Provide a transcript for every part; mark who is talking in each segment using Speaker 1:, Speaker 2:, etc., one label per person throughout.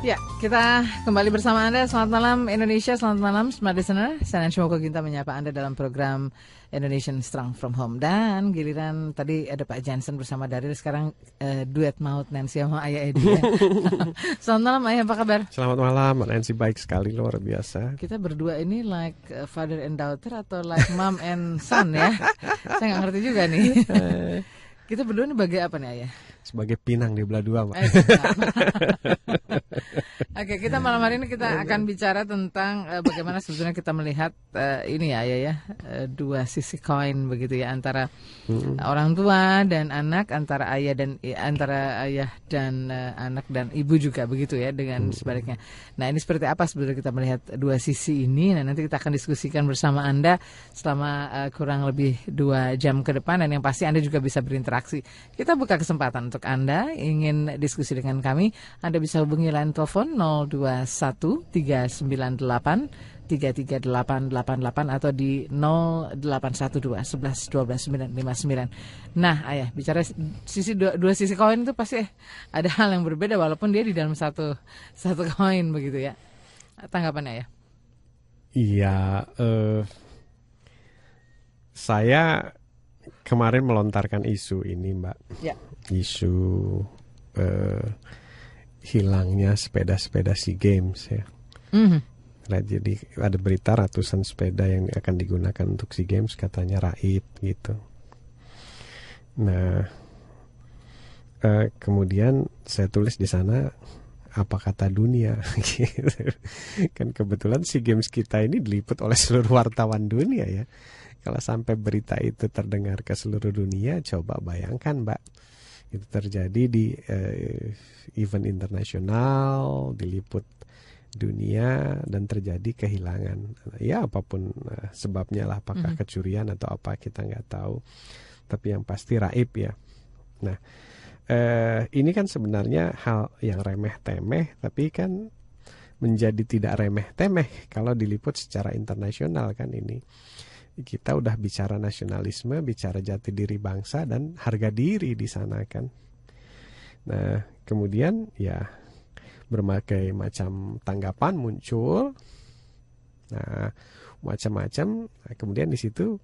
Speaker 1: Ya, kita kembali bersama Anda. Selamat malam Indonesia, selamat malam smart listener. Saya Nancy Moko Ginta menyapa Anda dalam program Indonesian Strong From Home. Dan giliran tadi ada Pak Jansen bersama Daryl. Sekarang duet maut Nancy sama Ayah Edi ya. Selamat malam Ayah, apa kabar?
Speaker 2: Selamat malam, Nancy, baik sekali, luar biasa.
Speaker 1: Kita berdua ini like father and daughter atau like mom and son ya? Saya nggak ngerti juga nih. Kita berdua ini bagai apa nih Ayah?
Speaker 2: Sebagai pinang di belah dua, Mbak.
Speaker 1: Oke, kita malam hari ini kita akan bicara tentang bagaimana sebetulnya kita melihat ini ya, dua sisi koin begitu ya, antara orang tua dan anak, antara ayah dan anak dan ibu juga begitu ya, dengan sebaliknya. Nah, ini seperti apa sebetulnya kita melihat dua sisi ini? Nah, nanti kita akan diskusikan bersama Anda selama kurang lebih 2 jam ke depan, dan yang pasti Anda juga bisa berinteraksi. Kita buka kesempatan untuk Anda ingin diskusi dengan kami. Anda bisa hubungi line telepon 021-398-33888 atau di 0812-11-12-959. Nah, Ayah, bicara dua sisi koin itu pasti ada hal yang berbeda walaupun dia di dalam satu koin begitu ya. Tanggapannya, Ayah?
Speaker 2: Iya, saya kemarin melontarkan isu ini, Mbak.
Speaker 1: Ya.
Speaker 2: Isu hilangnya sepeda-sepeda SEA Games ya. Nah, jadi ada berita ratusan sepeda yang akan digunakan untuk SEA Games katanya raib gitu. Nah, kemudian saya tulis di sana apa kata dunia gitu. Kan kebetulan SEA Games kita ini diliput oleh seluruh wartawan dunia ya. Kalau sampai berita itu terdengar ke seluruh dunia, coba bayangkan, Mbak. Itu terjadi di event internasional, diliput dunia, dan terjadi kehilangan. Ya, apapun sebabnya lah, apakah kecurian atau apa, kita nggak tahu. Tapi yang pasti raib ya. Nah, ini kan sebenarnya hal yang remeh-temeh, tapi kan menjadi tidak remeh-temeh kalau diliput secara internasional kan ini. Kita udah bicara nasionalisme, bicara jati diri bangsa dan harga diri di sana kan. Nah, kemudian ya berbagai macam tanggapan muncul. Nah, macam-macam. Nah, kemudian di situ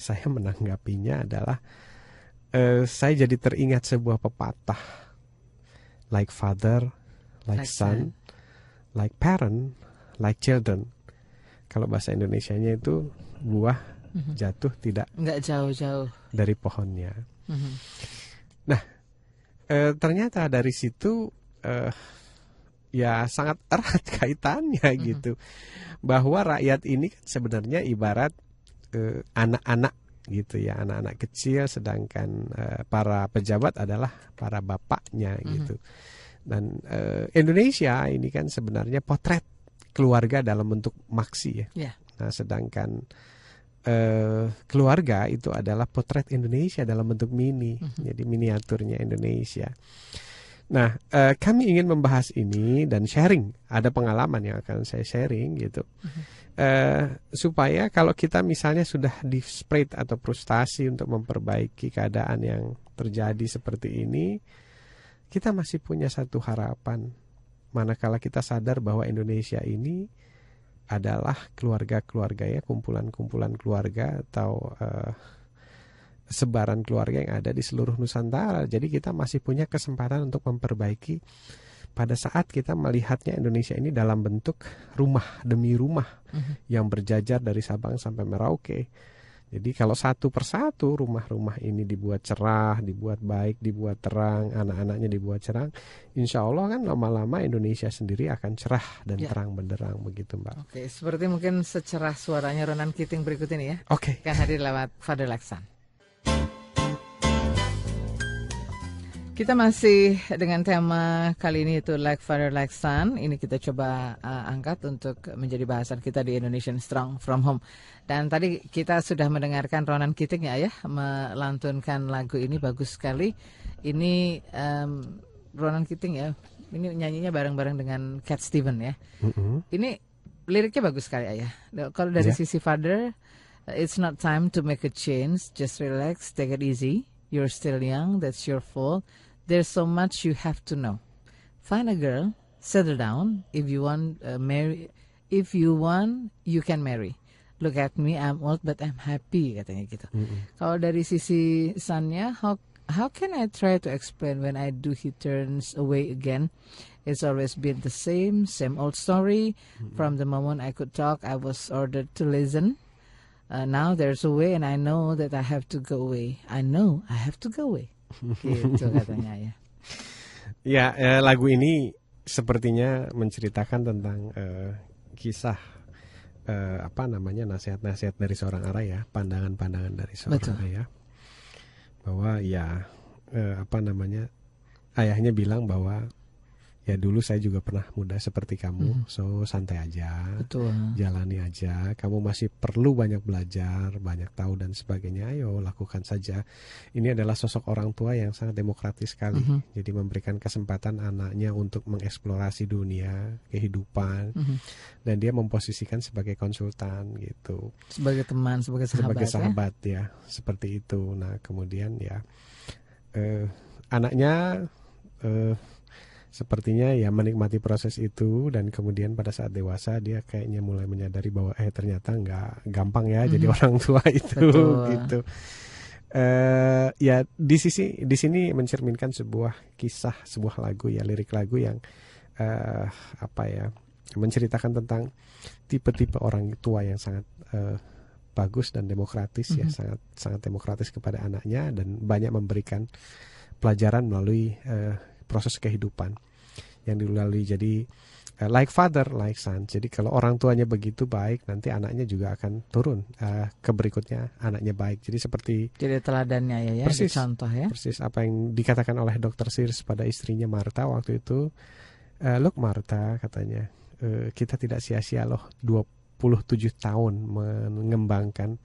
Speaker 2: saya menanggapinya adalah saya jadi teringat sebuah pepatah, like father, like son, like parent, like children. Kalau bahasa Indonesianya itu buah jatuh tidak
Speaker 1: nggak jauh-jauh
Speaker 2: dari pohonnya. Nah, ternyata dari situ ya sangat erat kaitannya gitu, bahwa rakyat ini kan sebenarnya ibarat anak-anak gitu ya, anak-anak kecil, sedangkan para pejabat adalah para bapaknya gitu. Dan Indonesia ini kan sebenarnya potret keluarga dalam bentuk maksi ya. Nah, sedangkan keluarga itu adalah potret Indonesia dalam bentuk mini, jadi miniaturnya Indonesia. Nah, kami ingin membahas ini dan sharing, ada pengalaman yang akan saya sharing gitu, supaya kalau kita misalnya sudah desperate atau frustasi untuk memperbaiki keadaan yang terjadi seperti ini, kita masih punya satu harapan, manakala kita sadar bahwa Indonesia ini adalah keluarga-keluarga ya, kumpulan-kumpulan keluarga atau sebaran keluarga yang ada di seluruh Nusantara. Jadi kita masih punya kesempatan untuk memperbaiki pada saat kita melihatnya Indonesia ini dalam bentuk rumah demi rumah yang berjajar dari Sabang sampai Merauke. Jadi kalau satu persatu rumah-rumah ini dibuat cerah, dibuat baik, dibuat terang, anak-anaknya dibuat cerah, insya Allah kan lama-lama Indonesia sendiri akan cerah dan terang benderang begitu, Mbak.
Speaker 1: Oke, seperti mungkin secerah suaranya Ronan Keating berikut ini ya.
Speaker 2: Oke.
Speaker 1: Kan hadir lewat Father Like Son. Kita masih dengan tema kali ini itu Like Father Like Son. Ini kita coba angkat untuk menjadi bahasan kita di Indonesian Strong From Home. Dan tadi kita sudah mendengarkan Ronan Keating ya, melantunkan lagu ini bagus sekali. Ini Ronan Keating ya, ini nyanyinya bareng-bareng dengan Cat Steven ya. Ini liriknya bagus sekali ya. Kalau dari sisi Father, it's not time to make a change, just relax, take it easy. You're still young, that's your fault. There's so much you have to know. Find a girl, settle down. If you want if you want, you can marry. Look at me, I'm old but I'm happy, katanya gitu. Kalau dari sisi sonnya, how can I try to explain when I do he turns away again? It's always been the same old story. From the moment I could talk, I was ordered to listen. Now there's a way and I know that I have to go away. I know I have to go away. Gitu katanya ya.
Speaker 2: Ya, lagu ini sepertinya menceritakan tentang kisah nasihat-nasihat dari seorang ayah, pandangan-pandangan dari seorang ayah, bahwa ya ayahnya bilang bahwa ya dulu saya juga pernah muda seperti kamu, so santai aja, jalani aja, kamu masih perlu banyak belajar, banyak tahu dan sebagainya, ayo lakukan saja. Ini adalah sosok orang tua yang sangat demokratis sekali, jadi memberikan kesempatan anaknya untuk mengeksplorasi dunia, kehidupan, dan dia memposisikan sebagai konsultan gitu.
Speaker 1: Sebagai teman, sebagai
Speaker 2: sahabat ya, seperti itu. Nah kemudian ya anaknya sepertinya ya menikmati proses itu, dan kemudian pada saat dewasa dia kayaknya mulai menyadari bahwa ternyata nggak gampang ya jadi orang tua itu. Gitu. Ya di sini mencerminkan sebuah kisah, sebuah lagu ya, lirik lagu yang menceritakan tentang tipe-tipe orang tua yang sangat bagus dan demokratis ya, sangat demokratis kepada anaknya dan banyak memberikan pelajaran melalui proses kehidupan yang dilalui. Jadi like father, like son. Jadi kalau orang tuanya begitu baik, nanti anaknya juga akan turun ke berikutnya, anaknya baik. Jadi seperti
Speaker 1: teladannya ya,
Speaker 2: persis,
Speaker 1: contoh ya.
Speaker 2: Persis apa yang dikatakan oleh Dr. Sears pada istrinya Martha waktu itu. Look Martha, katanya, kita tidak sia-sia loh 27 tahun mengembangkan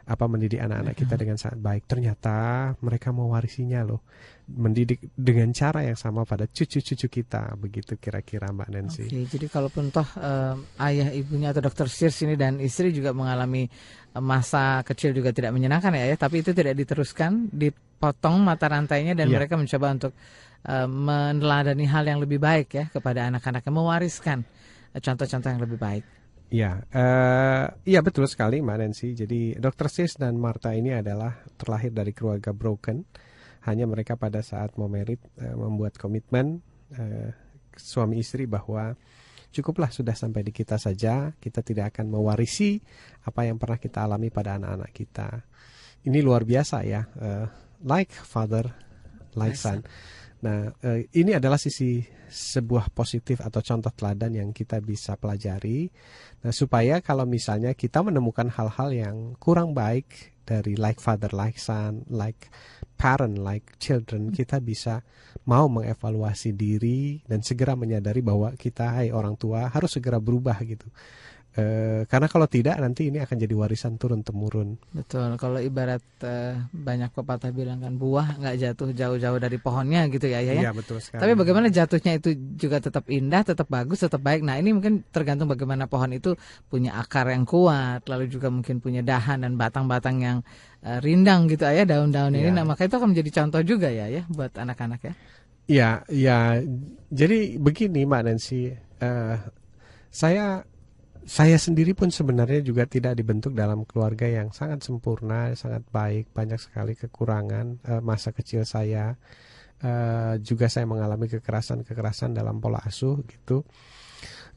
Speaker 2: mendidik anak-anak kita dengan sangat baik. Ternyata mereka mewarisinya loh, mendidik dengan cara yang sama pada cucu-cucu kita. Begitu kira-kira Mbak Nancy.
Speaker 1: Oke, jadi kalaupun toh ayah ibunya atau Dr. Sears ini dan istri juga mengalami masa kecil juga tidak menyenangkan ya, tapi itu tidak diteruskan, dipotong mata rantainya dan mereka mencoba untuk meneladani hal yang lebih baik ya kepada anak-anaknya, mewariskan contoh-contoh yang lebih baik.
Speaker 2: Iya betul sekali Mbak Nancy. Jadi Dr. Sears dan Martha ini adalah terlahir dari keluarga broken. Hanya mereka pada saat mau married membuat komitmen suami istri bahwa cukuplah sudah sampai di kita saja. Kita tidak akan mewarisi apa yang pernah kita alami pada anak-anak kita. Ini luar biasa ya, like father, like son. Nah, ini adalah sisi sebuah positif atau contoh teladan yang kita bisa pelajari. Nah, supaya kalau misalnya kita menemukan hal-hal yang kurang baik dari like father, like son, like parent, like children, kita bisa mau mengevaluasi diri dan segera menyadari bahwa kita, orang tua, harus segera berubah gitu. Karena kalau tidak nanti ini akan jadi warisan turun-temurun.
Speaker 1: Betul, kalau ibarat banyak pepatah bilang kan, buah nggak jatuh jauh-jauh dari pohonnya gitu ya.
Speaker 2: Iya betul sekali.
Speaker 1: Tapi bagaimana jatuhnya itu juga tetap indah, tetap bagus, tetap baik. Nah ini mungkin tergantung bagaimana pohon itu punya akar yang kuat, lalu juga mungkin punya dahan dan batang-batang yang rindang gitu ya, daun-daun ini. Nah maka itu akan menjadi contoh juga ya buat anak-anak ya.
Speaker 2: Iya, jadi begini Mbak Nancy, saya sendiri pun sebenarnya juga tidak dibentuk dalam keluarga yang sangat sempurna, sangat baik, banyak sekali kekurangan. Masa kecil saya juga saya mengalami kekerasan dalam pola asuh gitu.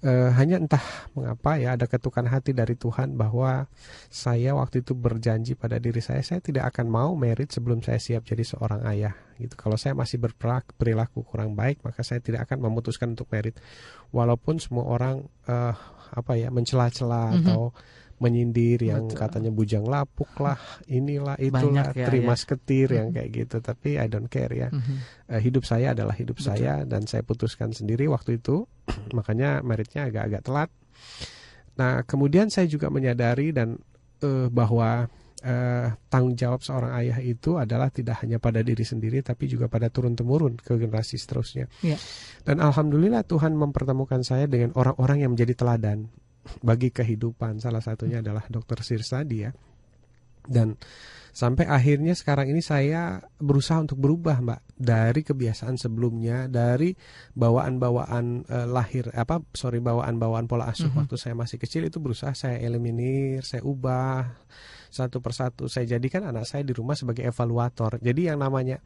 Speaker 2: Hanya entah mengapa ya ada ketukan hati dari Tuhan bahwa saya waktu itu berjanji pada diri saya tidak akan mau married sebelum saya siap jadi seorang ayah gitu. Kalau saya masih berperilaku kurang baik, maka saya tidak akan memutuskan untuk married. Walaupun semua orang mencela-cela atau menyindir yang katanya bujang lapuk lah, inilah itulah, terima seketir yang kayak gitu. Tapi I don't care ya. Hidup saya adalah hidup saya dan saya putuskan sendiri waktu itu. Makanya marriage-nya agak-agak telat. Nah kemudian saya juga menyadari dan bahwa tanggung jawab seorang ayah itu adalah tidak hanya pada diri sendiri tapi juga pada turun-temurun ke generasi seterusnya. Dan alhamdulillah Tuhan mempertemukan saya dengan orang-orang yang menjadi teladan bagi kehidupan. Salah satunya adalah Dr. Sears tadi ya. Dan sampai akhirnya sekarang ini saya berusaha untuk berubah, Mbak, dari kebiasaan sebelumnya, dari bawaan-bawaan bawaan pola asuh waktu saya masih kecil itu berusaha saya eliminir, saya ubah satu persatu. Saya jadikan anak saya di rumah sebagai evaluator. Jadi yang namanya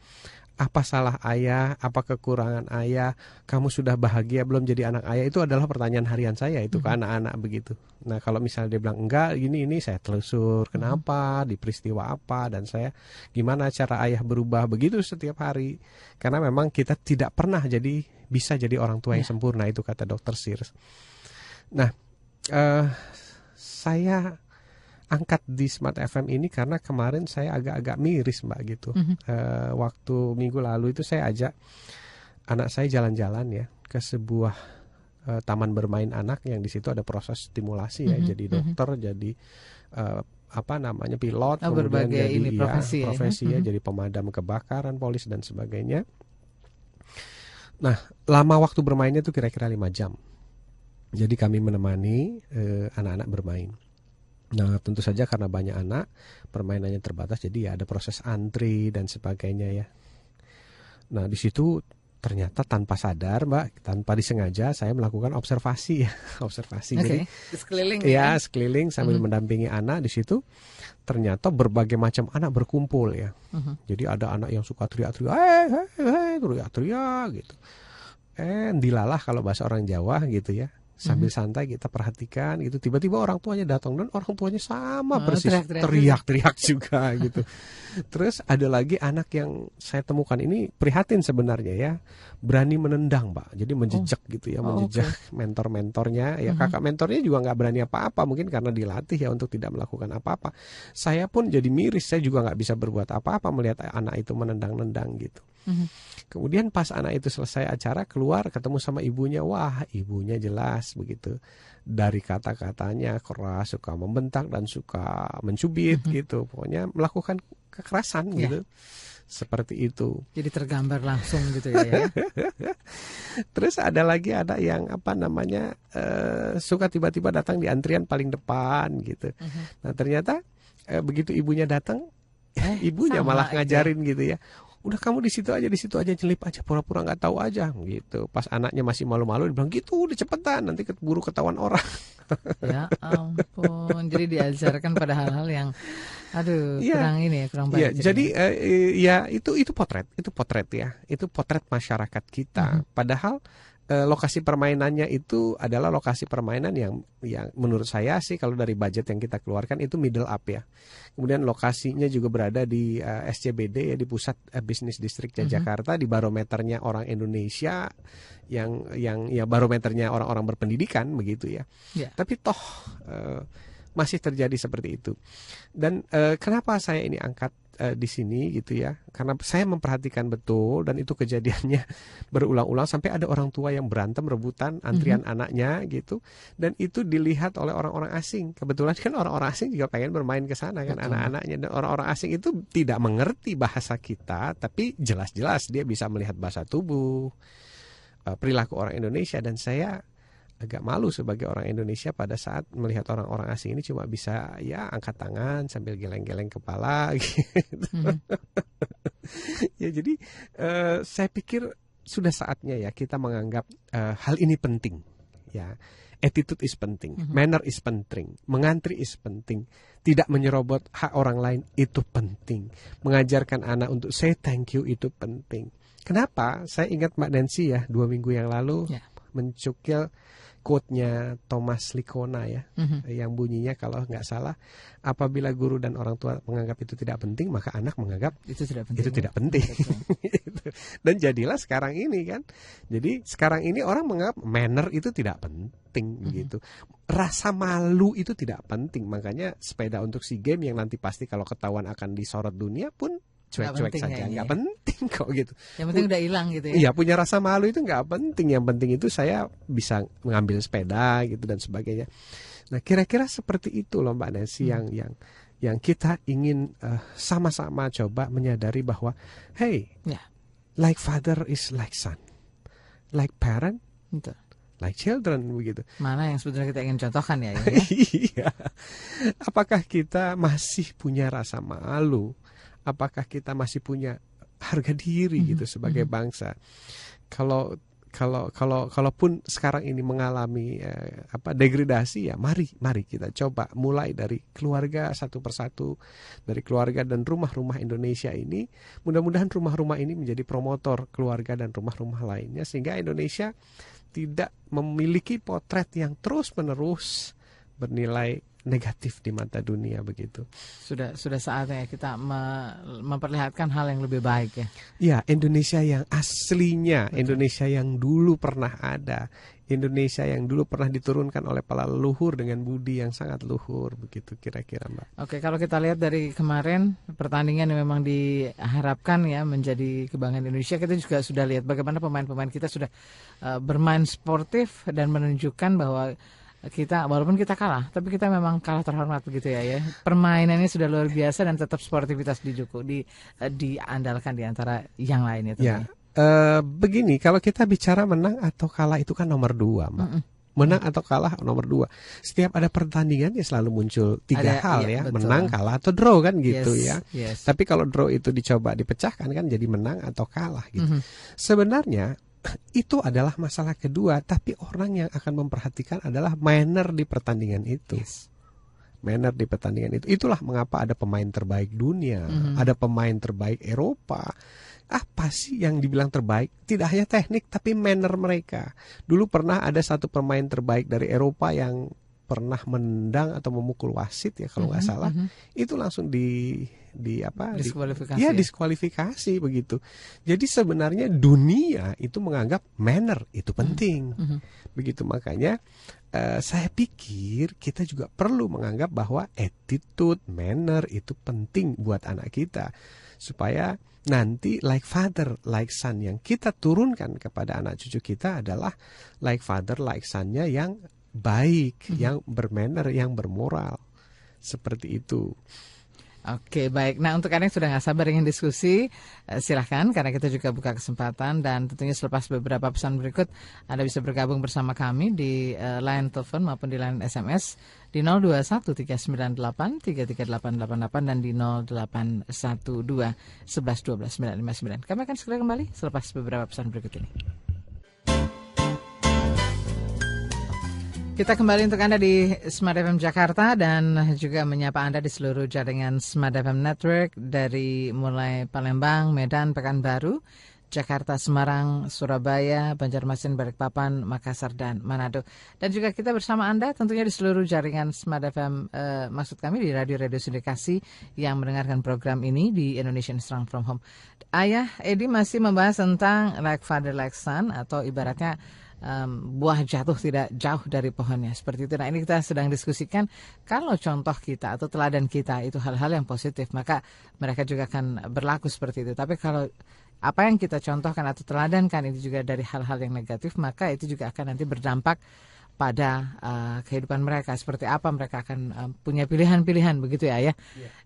Speaker 2: apa salah ayah, apa kekurangan ayah, kamu sudah bahagia belum jadi anak ayah, itu adalah pertanyaan harian saya itu ke anak-anak begitu. Nah kalau misalnya dia bilang enggak, ini saya telusur kenapa, di peristiwa apa, dan saya gimana cara ayah berubah begitu setiap hari. Karena memang kita tidak pernah bisa jadi orang tua yang sempurna, itu kata Dr. Sears. Nah saya angkat di Smart FM ini karena kemarin saya agak-agak miris, Mbak, gitu. Waktu minggu lalu itu saya ajak anak saya jalan-jalan ya ke sebuah taman bermain anak yang di situ ada proses stimulasi ya, jadi dokter, jadi pilot, kemudian jadi profesi ya, jadi pemadam kebakaran, polis dan sebagainya. Nah, lama waktu bermainnya itu kira-kira 5 jam. Jadi kami menemani anak-anak bermain. Nah tentu saja karena banyak anak, permainannya terbatas, jadi ya ada proses antri dan sebagainya ya. Nah di situ ternyata tanpa sadar, Mbak, tanpa disengaja saya melakukan observasi ya, observasi. Jadi
Speaker 1: sekeliling
Speaker 2: sekeliling sambil mendampingi anak di situ. Ternyata berbagai macam anak berkumpul ya. Jadi ada anak yang suka teriak-teriak, teriak-teriak gitu. Dilalah kalau bahasa orang Jawa gitu ya. Sambil santai kita perhatikan gitu, tiba-tiba orang tuanya datang dan orang tuanya sama persis teriak-teriak juga gitu. Terus ada lagi anak yang saya temukan ini prihatin sebenarnya ya, berani menendang, Pak. Jadi menjejak gitu ya, menjejak mentor-mentornya ya. Kakak mentornya juga nggak berani apa-apa, mungkin karena dilatih ya untuk tidak melakukan apa-apa. Saya pun jadi miris, saya juga nggak bisa berbuat apa-apa melihat anak itu menendang-nendang gitu. Kemudian pas anak itu selesai acara keluar ketemu sama ibunya, wah ibunya jelas begitu, dari kata-katanya keras, suka membentak dan suka mencubit gitu, pokoknya melakukan kekerasan gitu, seperti itu.
Speaker 1: Jadi tergambar langsung gitu ya.
Speaker 2: Terus ada lagi ada yang suka tiba-tiba datang di antrian paling depan gitu. Nah ternyata begitu ibunya datang, ibunya malah ngajarin gitu ya. Udah kamu di situ aja nyelip aja, pura-pura nggak tahu aja gitu. Pas anaknya masih malu-malu dibilang gitu, udah cepetan nanti keburu ketahuan orang.
Speaker 1: Ya ampun, jadi diajarkan pada hal-hal yang kurang baik.
Speaker 2: Jadi itu potret ya, itu potret masyarakat kita. Padahal lokasi permainannya itu adalah lokasi permainan yang menurut saya sih kalau dari budget yang kita keluarkan itu middle up ya. Kemudian lokasinya juga berada di SCBD ya, di pusat bisnis distriknya Jakarta, di barometernya orang Indonesia yang ya barometernya orang-orang berpendidikan begitu ya. Tapi toh masih terjadi seperti itu. Dan kenapa saya ini angkat di sini gitu ya, karena saya memperhatikan betul dan itu kejadiannya berulang-ulang sampai ada orang tua yang berantem rebutan antrian anaknya gitu, dan itu dilihat oleh orang-orang asing. Kebetulan kan orang-orang asing juga pengen bermain ke sana kan, anak-anaknya, dan orang-orang asing itu tidak mengerti bahasa kita, tapi jelas-jelas dia bisa melihat bahasa tubuh, perilaku orang Indonesia, dan saya agak malu sebagai orang Indonesia pada saat melihat orang-orang asing ini cuma bisa ya angkat tangan sambil geleng-geleng kepala gitu. Ya jadi saya pikir sudah saatnya ya kita menganggap hal ini penting ya. Attitude is penting, manner is penting, mengantri is penting, tidak menyerobot hak orang lain itu penting, mengajarkan anak untuk say thank you itu penting. Kenapa? Saya ingat Mbak Nancy ya 2 minggu yang lalu mencukil quote-nya Thomas Licona ya, yang bunyinya kalau nggak salah, apabila guru dan orang tua menganggap itu tidak penting, maka anak menganggap itu tidak penting. Dan jadilah sekarang ini kan, jadi sekarang ini orang menganggap manner itu tidak penting gitu, rasa malu itu tidak penting, makanya sepeda untuk SEA Games yang nanti pasti kalau ketahuan akan disorot dunia pun cuek-cuek saja, nggak penting kok gitu.
Speaker 1: Yang penting udah hilang gitu ya.
Speaker 2: Iya, punya rasa malu itu nggak penting. Yang penting itu saya bisa mengambil sepeda gitu dan sebagainya. Nah, kira-kira seperti itu loh Mbak Nancy yang kita ingin sama-sama coba menyadari bahwa like father is like son, like parent like children begitu.
Speaker 1: Mana yang sebetulnya kita ingin contohkan ya?
Speaker 2: Iya. Apakah kita masih punya rasa malu? Apakah kita masih punya harga diri gitu sebagai bangsa? Kalaupun sekarang ini mengalami degradasi, ya mari kita coba mulai dari keluarga satu persatu, dari keluarga dan rumah-rumah Indonesia ini. Mudah-mudahan rumah-rumah ini menjadi promotor keluarga dan rumah-rumah lainnya, sehingga Indonesia tidak memiliki potret yang terus-menerus bernilai negatif di mata dunia begitu.
Speaker 1: Sudah saatnya kita memperlihatkan hal yang lebih baik ya.
Speaker 2: Ya, Indonesia yang aslinya, betul. Indonesia yang dulu pernah ada, Indonesia yang dulu pernah diturunkan oleh para leluhur dengan budi yang sangat luhur begitu kira-kira, Mbak.
Speaker 1: Oke, kalau kita lihat dari kemarin pertandingan yang memang diharapkan ya menjadi kebanggaan Indonesia, kita juga sudah lihat bagaimana pemain-pemain kita sudah bermain sportif dan menunjukkan bahwa kita walaupun kita kalah, tapi kita memang kalah terhormat begitu ya. Permainannya sudah luar biasa dan tetap sportivitas diandalkan di antara yang lainnya.
Speaker 2: Ya, begini, kalau kita bicara menang atau kalah itu kan nomor 2, Mbak. Menang atau kalah nomor 2. Setiap ada pertandingan ya selalu muncul 3 hal ya, betul. Menang, kalah atau draw kan gitu ya. Tapi kalau draw itu dicoba dipecahkan kan jadi menang atau kalah gitu. Sebenarnya itu adalah masalah kedua, tapi orang yang akan memperhatikan adalah manner di pertandingan itu. Manner di pertandingan itu. Itulah mengapa ada pemain terbaik dunia, ada pemain terbaik Eropa. Apa sih yang dibilang terbaik? Tidak hanya teknik, tapi manner mereka. Dulu pernah ada satu pemain terbaik dari Eropa yang pernah menendang atau memukul wasit ya kalau nggak salah, itu langsung
Speaker 1: diskualifikasi.
Speaker 2: Diskualifikasi begitu. Jadi sebenarnya dunia itu menganggap manner itu penting. Begitu, makanya saya pikir kita juga perlu menganggap bahwa attitude, manner itu penting buat anak kita, supaya nanti like father, like son yang kita turunkan kepada anak cucu kita adalah like father, like son-nya yang baik, yang bermanner, yang bermoral. Seperti itu.
Speaker 1: Oke, baik. Nah, untuk Anda yang sudah nggak sabar ingin diskusi, silahkan, karena kita juga buka kesempatan. Dan tentunya selepas beberapa pesan berikut, Anda bisa bergabung bersama kami di line telepon maupun di line SMS di 0213983388 dan di 0812111299. Kami akan segera kembali selepas beberapa pesan berikut ini. Kita kembali untuk Anda di Smart FM Jakarta dan juga menyapa Anda di seluruh jaringan Smart FM Network dari mulai Palembang, Medan, Pekanbaru, Jakarta, Semarang, Surabaya, Banjarmasin, Balikpapan, Makassar, dan Manado. Dan juga kita bersama Anda tentunya di seluruh jaringan Smart FM, maksud kami di radio-radio sindikasi yang mendengarkan program ini di Indonesian Strong From Home. Ayah Edi masih membahas tentang like father, like son, atau ibaratnya buah jatuh tidak jauh dari pohonnya, seperti itu. Nah, ini kita sedang diskusikan kalau contoh kita atau teladan kita itu hal-hal yang positif, maka mereka juga akan berlaku seperti itu. Tapi kalau apa yang kita contohkan atau teladankan itu juga dari hal-hal yang negatif, maka itu juga akan nanti berdampak pada kehidupan mereka. Seperti apa mereka akan punya pilihan-pilihan begitu ya.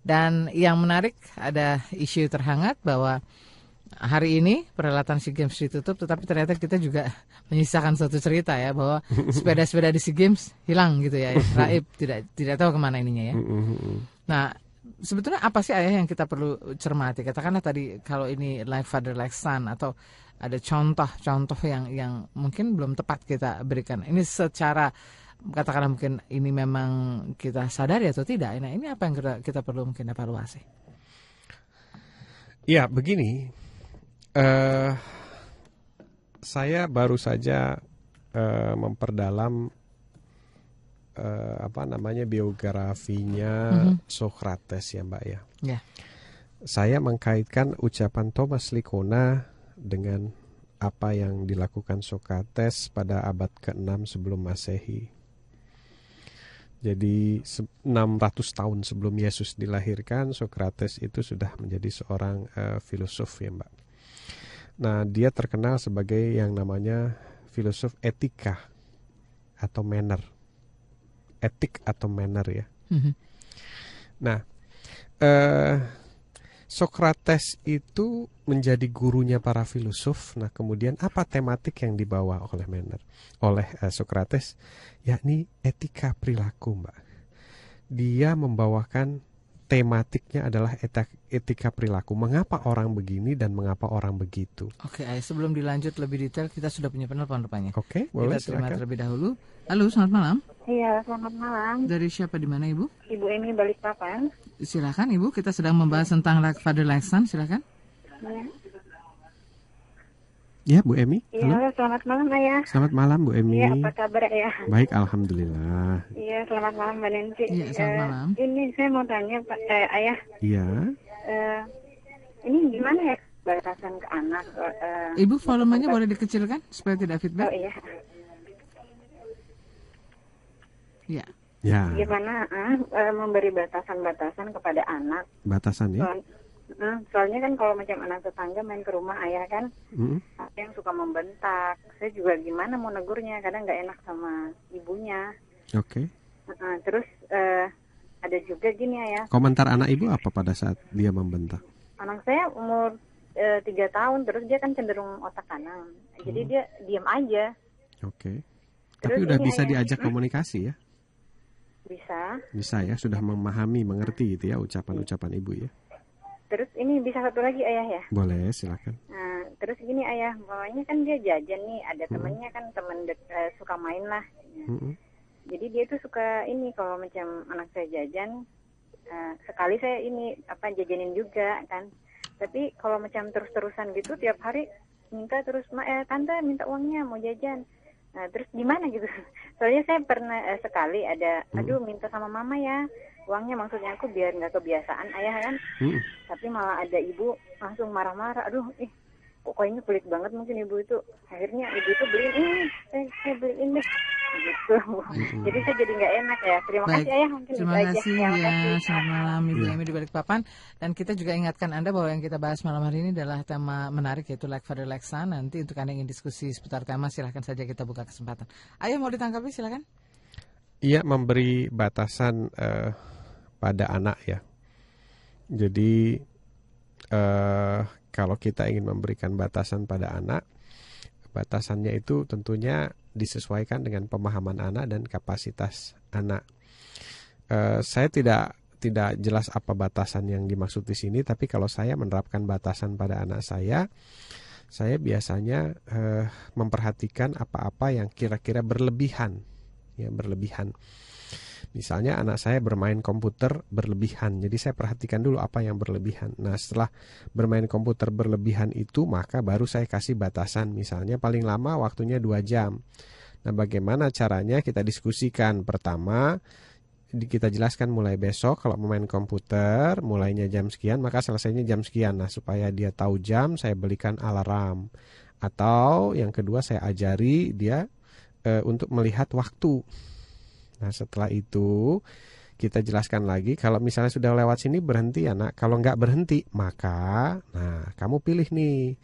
Speaker 1: Dan yang menarik, ada isu terhangat bahwa hari ini perhelatan SEA Games ditutup, tetapi ternyata kita juga menyisakan suatu cerita ya, bahwa sepeda-sepeda di SEA Games hilang gitu ya, raib, tidak tahu kemana ininya ya. Nah, sebetulnya apa sih ayah yang kita perlu cermati? Katakanlah tadi kalau ini like father like son, atau ada contoh-contoh yang mungkin belum tepat kita berikan. Ini secara katakanlah mungkin ini memang kita sadari atau tidak. Nah, ini apa yang kita perlu mungkin evaluasi?
Speaker 2: Ya, begini. Saya baru saja memperdalam biografinya Socrates ya, Mbak ya. Saya mengkaitkan ucapan Thomas Likona dengan apa yang dilakukan Socrates pada abad ke-6 sebelum Masehi. Jadi 600 tahun sebelum Yesus dilahirkan, Socrates itu sudah menjadi seorang filosof ya, Mbak. Nah, dia terkenal sebagai yang namanya filosof etika atau manner. Etik atau manner ya. Nah, Sokrates itu menjadi gurunya para filosof. Nah, kemudian apa tematik yang dibawa oleh Sokrates? Yakni etika perilaku, Mbak. Dia membawakan tematiknya adalah etika perilaku. Mengapa orang begini dan mengapa orang begitu?
Speaker 1: Oke, sebelum dilanjut lebih detail, kita sudah punya penelpon rupanya.
Speaker 2: Oke, boleh,
Speaker 1: kita terima
Speaker 2: silakan.
Speaker 1: terlebih dahulu. Halo, selamat malam.
Speaker 3: Iya, selamat malam.
Speaker 1: Dari siapa, di mana Ibu?
Speaker 3: Ibu Emi Balikpapan.
Speaker 1: Silakan Ibu, kita sedang membahas tentang like father like son, silakan.
Speaker 3: Ya.
Speaker 2: Ya, Bu Emi. Halo.
Speaker 3: Iya, selamat malam Ayah.
Speaker 2: Selamat malam, Bu Emi.
Speaker 3: Iya, apa kabar Ayah?
Speaker 2: Baik, alhamdulillah.
Speaker 3: Iya, selamat malam Mbak Nancy.
Speaker 1: Iya, selamat malam.
Speaker 3: Ini saya mau tanya Pak, Ayah,
Speaker 2: Iya.
Speaker 3: ini gimana ya batasan ke anak?
Speaker 1: Ibu, volumenya boleh dikecilkan supaya tidak
Speaker 3: Oh
Speaker 1: feedback?
Speaker 3: iya,
Speaker 1: Iya.
Speaker 2: Ya,
Speaker 3: gimana memberi batasan-batasan kepada anak?
Speaker 2: batasan ya.
Speaker 3: Soalnya kan kalau macam anak tetangga main ke rumah Ayah kan,
Speaker 2: Mm-mm.
Speaker 3: ada yang suka membentak. Saya juga gimana mau negurnya, kadang nggak enak sama ibunya.
Speaker 2: Oke.
Speaker 3: Terus ada juga gini Ayah.
Speaker 2: Komentar anak ibu apa pada saat dia membentak?
Speaker 3: Anak saya umur 3 tahun, terus dia kan cenderung otak kanan. Jadi dia diam aja.
Speaker 2: Oke.
Speaker 3: Terus
Speaker 2: Tapi udah
Speaker 3: ini
Speaker 2: bisa
Speaker 3: ayah,
Speaker 2: diajak komunikasi ya?
Speaker 3: bisa.
Speaker 2: Bisa ya, sudah memahami, mengerti gitu ya ucapan-ucapan ibu ya?
Speaker 3: Terus ini bisa satu lagi Ayah ya.
Speaker 2: Boleh, silakan.
Speaker 3: Nah, terus gini Ayah, bawahnya kan dia jajan nih, ada temennya kan suka main lah.
Speaker 2: Mm-mm.
Speaker 3: Jadi dia tuh suka ini kalau macam anak saya jajan, sekali saya ini jajanin juga kan. Tapi kalau macam terus-terusan gitu tiap hari minta terus, tante minta uangnya mau jajan. Nah, terus gimana gitu? Soalnya saya pernah sekali ada, aduh minta sama mama ya uangnya, maksudnya aku biar nggak kebiasaan Ayah kan. Tapi malah ada ibu langsung marah-marah, aduh kok kayaknya pelit banget mungkin ibu itu. Akhirnya ibu itu beliin ini, saya beliin deh gitu. Jadi saya jadi nggak enak ya. Terima
Speaker 1: Baik,
Speaker 3: kasih Ayah, mungkin
Speaker 1: terima
Speaker 3: itu aja.
Speaker 1: kasih
Speaker 3: Terima
Speaker 1: ya.
Speaker 3: kasih.
Speaker 1: Selamat malam Ibu Emi di Balikpapan. Dan kita juga ingatkan Anda bahwa yang kita bahas malam hari ini adalah tema menarik, yaitu like father like son. Nanti untuk Anda yang ingin diskusi seputar tema, silahkan saja kita buka kesempatan. Ayo, mau ditanggapi silakan.
Speaker 2: Iya, memberi batasan pada anak ya. Jadi kalau kita ingin memberikan batasan pada anak, batasannya itu tentunya disesuaikan dengan pemahaman anak dan kapasitas anak. Saya tidak jelas apa batasan yang dimaksud di sini, tapi kalau saya menerapkan batasan pada anak saya biasanya memperhatikan apa-apa yang kira-kira berlebihan. Ya, berlebihan. Misalnya anak saya bermain komputer berlebihan, jadi saya perhatikan dulu apa yang berlebihan. Nah, setelah bermain komputer berlebihan itu, maka baru saya kasih batasan. Misalnya paling lama waktunya 2 jam. Nah, bagaimana caranya kita diskusikan. Pertama, kita jelaskan mulai besok kalau memain komputer, mulainya jam sekian, maka selesainya jam sekian. Nah, supaya dia tahu jam, saya belikan alarm. Atau yang kedua, saya ajari dia untuk melihat waktu. Nah, setelah itu kita jelaskan lagi, kalau misalnya sudah lewat sini berhenti ya nak. Kalau nggak berhenti, maka kamu pilih nih.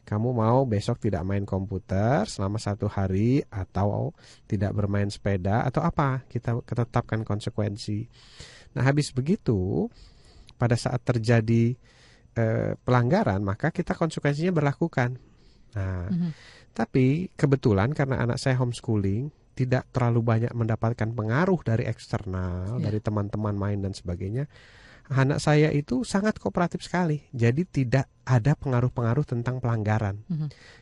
Speaker 2: Kamu mau besok tidak main komputer selama 1 hari, atau tidak bermain sepeda, atau apa. Kita tetapkan konsekuensi. Nah, habis begitu, pada saat terjadi pelanggaran, maka kita konsekuensinya berlakukan. Nah, tapi kebetulan karena anak saya homeschooling, tidak terlalu banyak mendapatkan pengaruh dari eksternal, dari teman-teman main dan sebagainya. Anak saya itu sangat kooperatif sekali. Jadi tidak ada pengaruh-pengaruh tentang pelanggaran.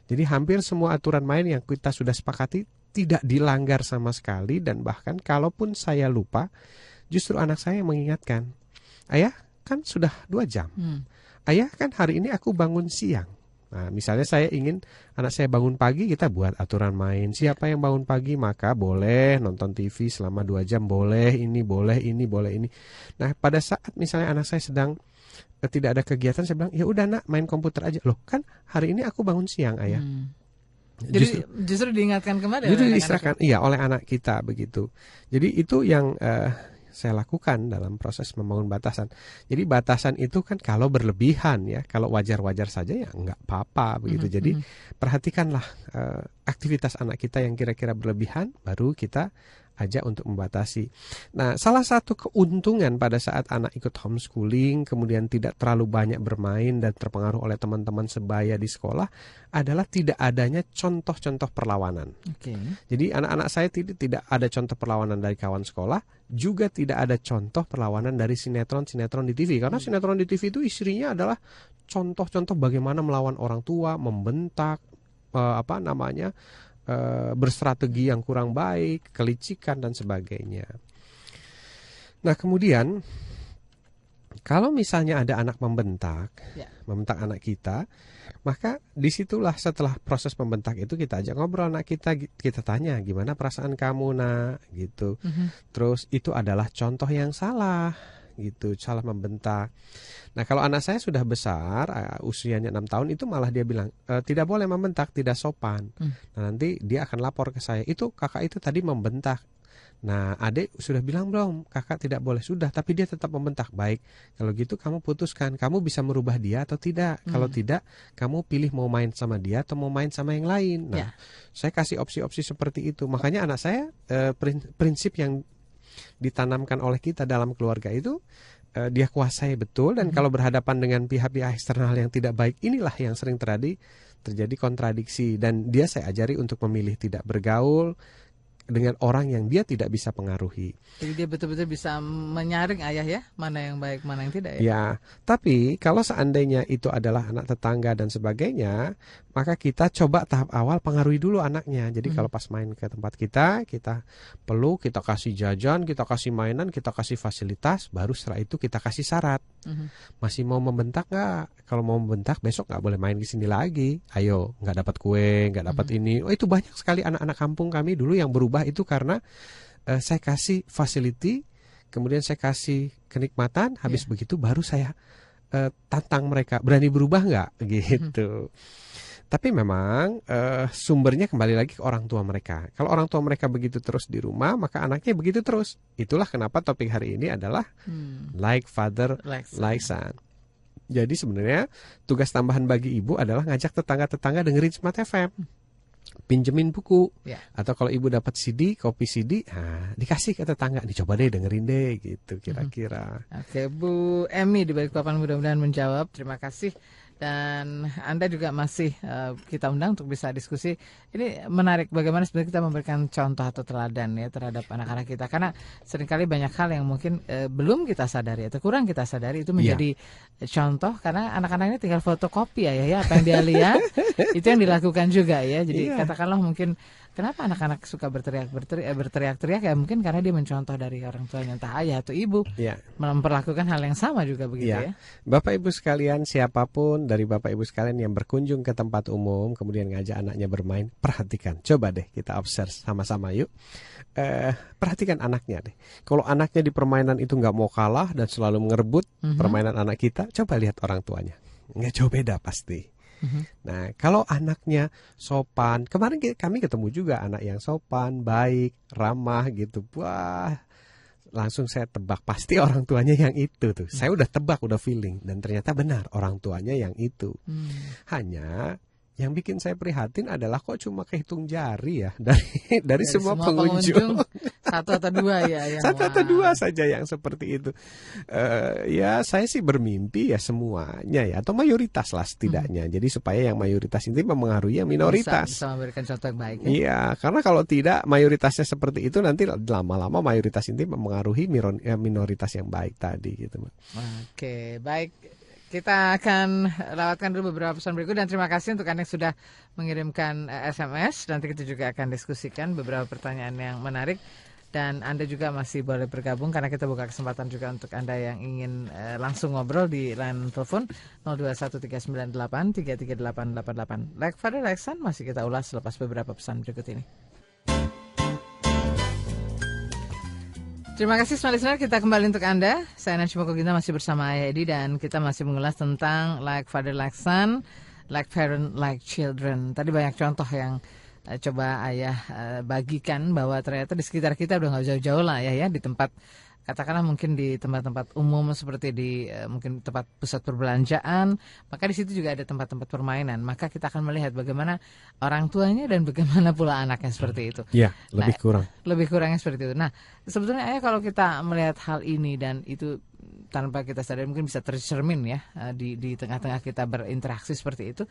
Speaker 2: Jadi hampir semua aturan main yang kita sudah sepakati tidak dilanggar sama sekali. Dan bahkan kalaupun saya lupa, justru anak saya mengingatkan, ayah kan sudah 2 jam. Ayah kan hari ini aku bangun siang. Nah, misalnya saya ingin anak saya bangun pagi, kita buat aturan main. Siapa yang bangun pagi maka boleh nonton TV selama 2 jam, boleh ini, boleh ini, boleh ini. Nah, pada saat misalnya anak saya sedang tidak ada kegiatan, saya bilang, ya udah nak, main komputer aja. Loh, kan hari ini aku bangun siang, ayah.
Speaker 1: Jadi justru diingatkan kembali
Speaker 2: oleh diserahkan, iya, oleh anak kita begitu. Jadi itu yang saya lakukan dalam proses membangun batasan. Jadi batasan itu kan kalau berlebihan ya, kalau wajar-wajar saja ya nggak apa-apa begitu. Jadi perhatikanlah aktivitas anak kita yang kira-kira berlebihan, baru kita aja untuk membatasi. Nah, salah satu keuntungan pada saat anak ikut homeschooling, kemudian tidak terlalu banyak bermain dan terpengaruh oleh teman-teman sebaya di sekolah, adalah tidak adanya contoh-contoh perlawanan. Jadi anak-anak saya tidak ada contoh perlawanan dari kawan sekolah, juga tidak ada contoh perlawanan dari sinetron-sinetron di TV. Karena sinetron di TV itu isinya adalah contoh-contoh bagaimana melawan orang tua, membentak, berstrategi yang kurang baik, kelicikan dan sebagainya. Nah, kemudian kalau misalnya ada anak membentak anak kita, maka disitulah setelah proses membentak itu kita ajak ngobrol anak kita tanya gimana perasaan kamu nak, gitu. Terus itu adalah contoh yang salah, gitu, salah membentak. Nah, kalau anak saya sudah besar, usianya 6 tahun, itu malah dia bilang tidak boleh membentak, tidak sopan. Nah, nanti dia akan lapor ke saya, itu kakak itu tadi membentak. Nah, adik sudah bilang belum, kakak tidak boleh. Sudah, tapi dia tetap membentak. Baik, kalau gitu kamu putuskan, kamu bisa merubah dia atau tidak. Kalau tidak, kamu pilih mau main sama dia atau mau main sama yang lain. Nah, saya kasih opsi-opsi seperti itu. Makanya anak saya prinsip yang ditanamkan oleh kita dalam keluarga itu dia kuasai betul, dan kalau berhadapan dengan pihak-pihak eksternal yang tidak baik, inilah yang sering terjadi kontradiksi, dan dia saya ajari untuk memilih tidak bergaul dengan orang yang dia tidak bisa pengaruhi.
Speaker 1: Jadi dia betul-betul bisa menyaring ayah ya, mana yang baik, mana yang tidak ya.
Speaker 2: Ya, tapi kalau seandainya itu adalah anak tetangga dan sebagainya, maka kita coba tahap awal pengaruhi dulu anaknya. Jadi kalau pas main ke tempat kita peluk, kita kasih jajan, kita kasih mainan, kita kasih fasilitas, baru setelah itu kita kasih syarat. Masih mau membentak nggak? Kalau mau membentak besok nggak boleh main di sini lagi. Ayo, nggak dapat kue, nggak dapat ini. Oh, itu banyak sekali anak-anak kampung kami dulu yang berubah itu karena saya kasih facility, kemudian saya kasih kenikmatan, habis begitu baru saya tantang mereka, berani berubah nggak gitu. Tapi memang sumbernya kembali lagi ke orang tua mereka. Kalau orang tua mereka begitu terus di rumah, maka anaknya begitu terus. Itulah kenapa topik hari ini adalah like father, like son. Jadi sebenarnya tugas tambahan bagi ibu adalah ngajak tetangga-tetangga dengerin Smart FM. Pinjemin buku, atau kalau ibu dapat CD, kopi CD, dikasih ke tetangga, dicoba deh dengerin deh, gitu kira-kira.
Speaker 1: Oke, Bu Emi di Balikpapan mudah-mudahan menjawab. Terima kasih. Dan Anda juga masih kita undang untuk bisa diskusi. Ini menarik bagaimana sebenarnya kita memberikan contoh atau teladan ya terhadap anak-anak kita. Karena seringkali banyak hal yang mungkin belum kita sadari atau kurang kita sadari itu menjadi contoh. Karena anak-anak ini tinggal fotokopi ya apa yang dia lihat itu yang dilakukan juga ya. Jadi katakanlah mungkin kenapa anak-anak suka berteriak-teriak ya mungkin karena dia mencontoh dari orang tuanya, entah ayah atau ibu, memperlakukan hal yang sama juga begitu ya.
Speaker 2: Bapak Ibu sekalian, siapapun dari Bapak Ibu sekalian yang berkunjung ke tempat umum kemudian ngajak anaknya bermain, perhatikan, coba deh kita observe sama-sama yuk. Perhatikan anaknya deh. Kalau anaknya di permainan itu nggak mau kalah dan selalu ngerebut permainan anak kita, coba lihat orang tuanya, nggak jauh beda pasti. Nah, kalau anaknya sopan, kemarin kami ketemu juga anak yang sopan, baik, ramah gitu. Wah, langsung saya tebak pasti orang tuanya yang itu tuh. Saya udah tebak, udah feeling, dan ternyata benar orang tuanya yang itu. Hanya yang bikin saya prihatin adalah kok cuma kehitung jari ya dari semua pengunjung.
Speaker 1: Satu atau dua ya.
Speaker 2: Satu atau dua saja yang seperti itu. Ya saya sih bermimpi ya semuanya ya, atau mayoritas lah setidaknya. Jadi supaya yang mayoritas ini mempengaruhi yang minoritas.
Speaker 1: Bisa memberikan contoh yang baik.
Speaker 2: Iya, karena kalau tidak mayoritasnya seperti itu nanti lama-lama mayoritas ini mempengaruhi minoritas yang baik tadi gitu.
Speaker 1: Oke, baik. Kita akan lewatkan dulu beberapa pesan berikut dan terima kasih untuk Anda yang sudah mengirimkan SMS. Nanti kita juga akan diskusikan beberapa pertanyaan yang menarik dan Anda juga masih boleh bergabung karena kita buka kesempatan juga untuk Anda yang ingin langsung ngobrol di line telepon 021398338888. Like Father Like Son masih kita ulas selepas beberapa pesan berikut ini. Terima kasih semua listener, kita kembali untuk Anda. Saya Najma Koginta masih bersama Ayah Edi dan kita masih mengulas tentang like father like son, like parent like children. Tadi banyak contoh yang coba Ayah bagikan bahwa ternyata di sekitar kita udah gak jauh-jauh lah ya di tempat katakanlah mungkin di tempat-tempat umum seperti di mungkin tempat pusat perbelanjaan, maka di situ juga ada tempat-tempat permainan. Maka kita akan melihat bagaimana orang tuanya dan bagaimana pula anaknya seperti itu.
Speaker 2: Ya, lebih kurang.
Speaker 1: Lebih kurangnya seperti itu. Nah, sebetulnya ayah kalau kita melihat hal ini dan itu tanpa kita sadar mungkin bisa tercermin ya di tengah-tengah kita berinteraksi seperti itu.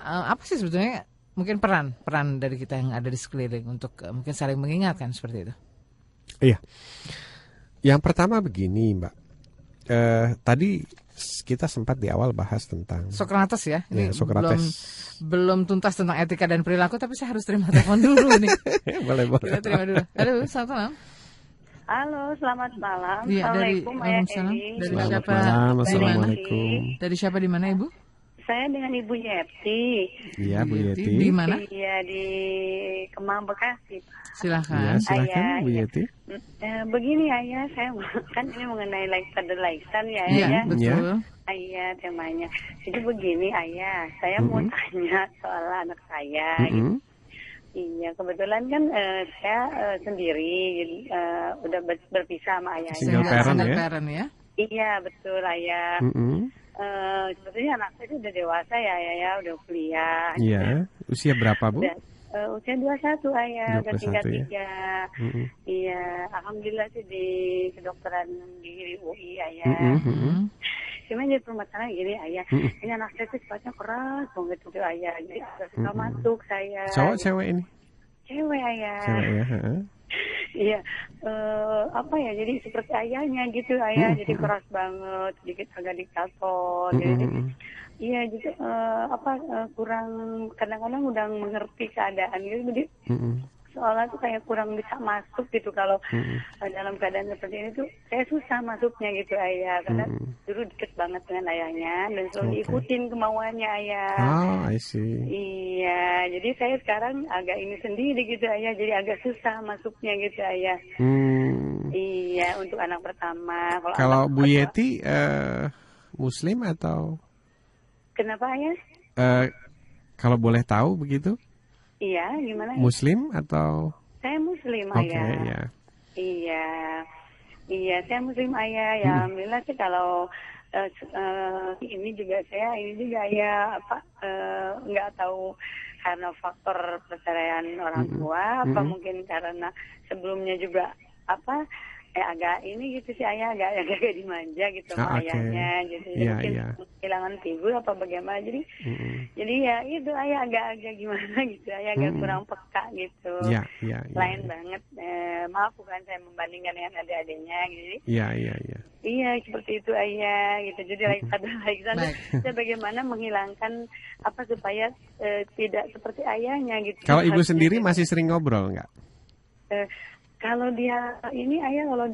Speaker 1: Apa sih sebetulnya mungkin peran dari kita yang ada di sekeliling untuk mungkin saling mengingatkan seperti itu?
Speaker 2: Iya. Yang pertama begini, Mbak. Tadi kita sempat di awal bahas tentang
Speaker 1: Sokrates ya. Ini
Speaker 2: ya, Sokrates.
Speaker 1: belum tuntas tentang etika dan perilaku, tapi saya harus terima telepon dulu nih.
Speaker 2: Boleh.
Speaker 1: Kita terima dulu. Halo, selamat malam.
Speaker 3: Halo, selamat malam.
Speaker 1: Iya,
Speaker 3: Assalamualaikum, Ayah
Speaker 1: Waalaikumsalam.
Speaker 3: Edi.
Speaker 1: Dari
Speaker 2: Selamat
Speaker 1: siapa?
Speaker 2: malam,
Speaker 1: Dari
Speaker 2: Assalamualaikum.
Speaker 1: mana? Dari siapa di mana, Ibu?
Speaker 3: Saya dengan Ibu Yeti.
Speaker 2: Iya, Bu Yeti.
Speaker 1: Di mana?
Speaker 3: Iya, di Kemang, Bekasi.
Speaker 1: Silakan.
Speaker 2: Ya, silakan
Speaker 3: Ayah,
Speaker 2: Bu
Speaker 3: iya.
Speaker 2: Yeti.
Speaker 3: Begini Ayah, saya kan ini mengenai lifestyle ya,
Speaker 1: Iya,
Speaker 3: Ayah.
Speaker 1: betul.
Speaker 3: Ayah temanya. Jadi begini Ayah, saya mau tanya soal anak saya.
Speaker 2: Mm-mm.
Speaker 3: Iya, kebetulan kan saya sendiri, jadi, udah berpisah sama ayahnya.
Speaker 2: Single parent
Speaker 1: Single
Speaker 2: ya?
Speaker 1: parent ya.
Speaker 3: Iya, betul Ayah.
Speaker 2: Mm-mm.
Speaker 3: Sebetulnya anak saya itu udah dewasa ya, udah kuliah.
Speaker 2: Iya. Usia berapa, Bu?
Speaker 3: Udah, usia 21 Ayah, udah
Speaker 2: 21
Speaker 3: tingkat
Speaker 2: ya?
Speaker 3: 3.
Speaker 2: Mm-mm.
Speaker 3: Iya, alhamdulillah sih di kedokteran di UI Ayah.
Speaker 2: Mm-mm.
Speaker 3: Cuma jadi permasalahan gini Ayah, ini anak saya tuh sifatnya keras banget gitu Ayah. Jadi agak suka masuk saya.
Speaker 2: Cowok cewek ini?
Speaker 3: Cewek Ayah.
Speaker 2: Cewek ya, heeh.
Speaker 3: Iya, apa ya? Jadi seperti ayahnya gitu, ayah. Jadi keras banget, sedikit agak diktator. Jadi, iya, jadi kurang kadang-kadang udah mengerti keadaan gitu. Jadi soalnya tuh kayak kurang bisa masuk gitu kalau dalam keadaan seperti ini tuh saya susah masuknya gitu ayah. Karena dulu deket banget dengan ayahnya dan selalu diikutin kemauannya ayah.
Speaker 2: Oh, I see.
Speaker 3: Iya, jadi saya sekarang agak ini sendiri gitu ayah, jadi agak susah masuknya gitu ayah. Iya, untuk anak pertama.
Speaker 2: Kalau Bu Yeti Muslim atau?
Speaker 3: Kenapa ayah?
Speaker 2: Kalau boleh tahu begitu?
Speaker 3: Iya, gimana?
Speaker 2: Muslim atau?
Speaker 3: Saya Muslim
Speaker 2: Oke,
Speaker 3: ayah.
Speaker 2: ya.
Speaker 3: Iya, saya Muslim ayah. Ya, alhamdulillah sih kalau ini juga ya nggak tahu karena faktor perceraian orang tua apa mungkin karena sebelumnya juga agak ini gitu sih ayah agak dimanja gitu sama ayahnya jadi mungkin kehilangan figur apa bagaimana jadi ya itu ayah agak gimana gitu ayah agak kurang peka gitu lain banget maaf bukan saya membandingkan dengan adik-adiknya gitu iya seperti itu ayah gitu jadi lagi saya bagaimana menghilangkan supaya tidak seperti ayahnya gitu.
Speaker 2: Kalau ibu sendiri masih sering ngobrol nggak?
Speaker 3: Kalau dia ini ayah kalau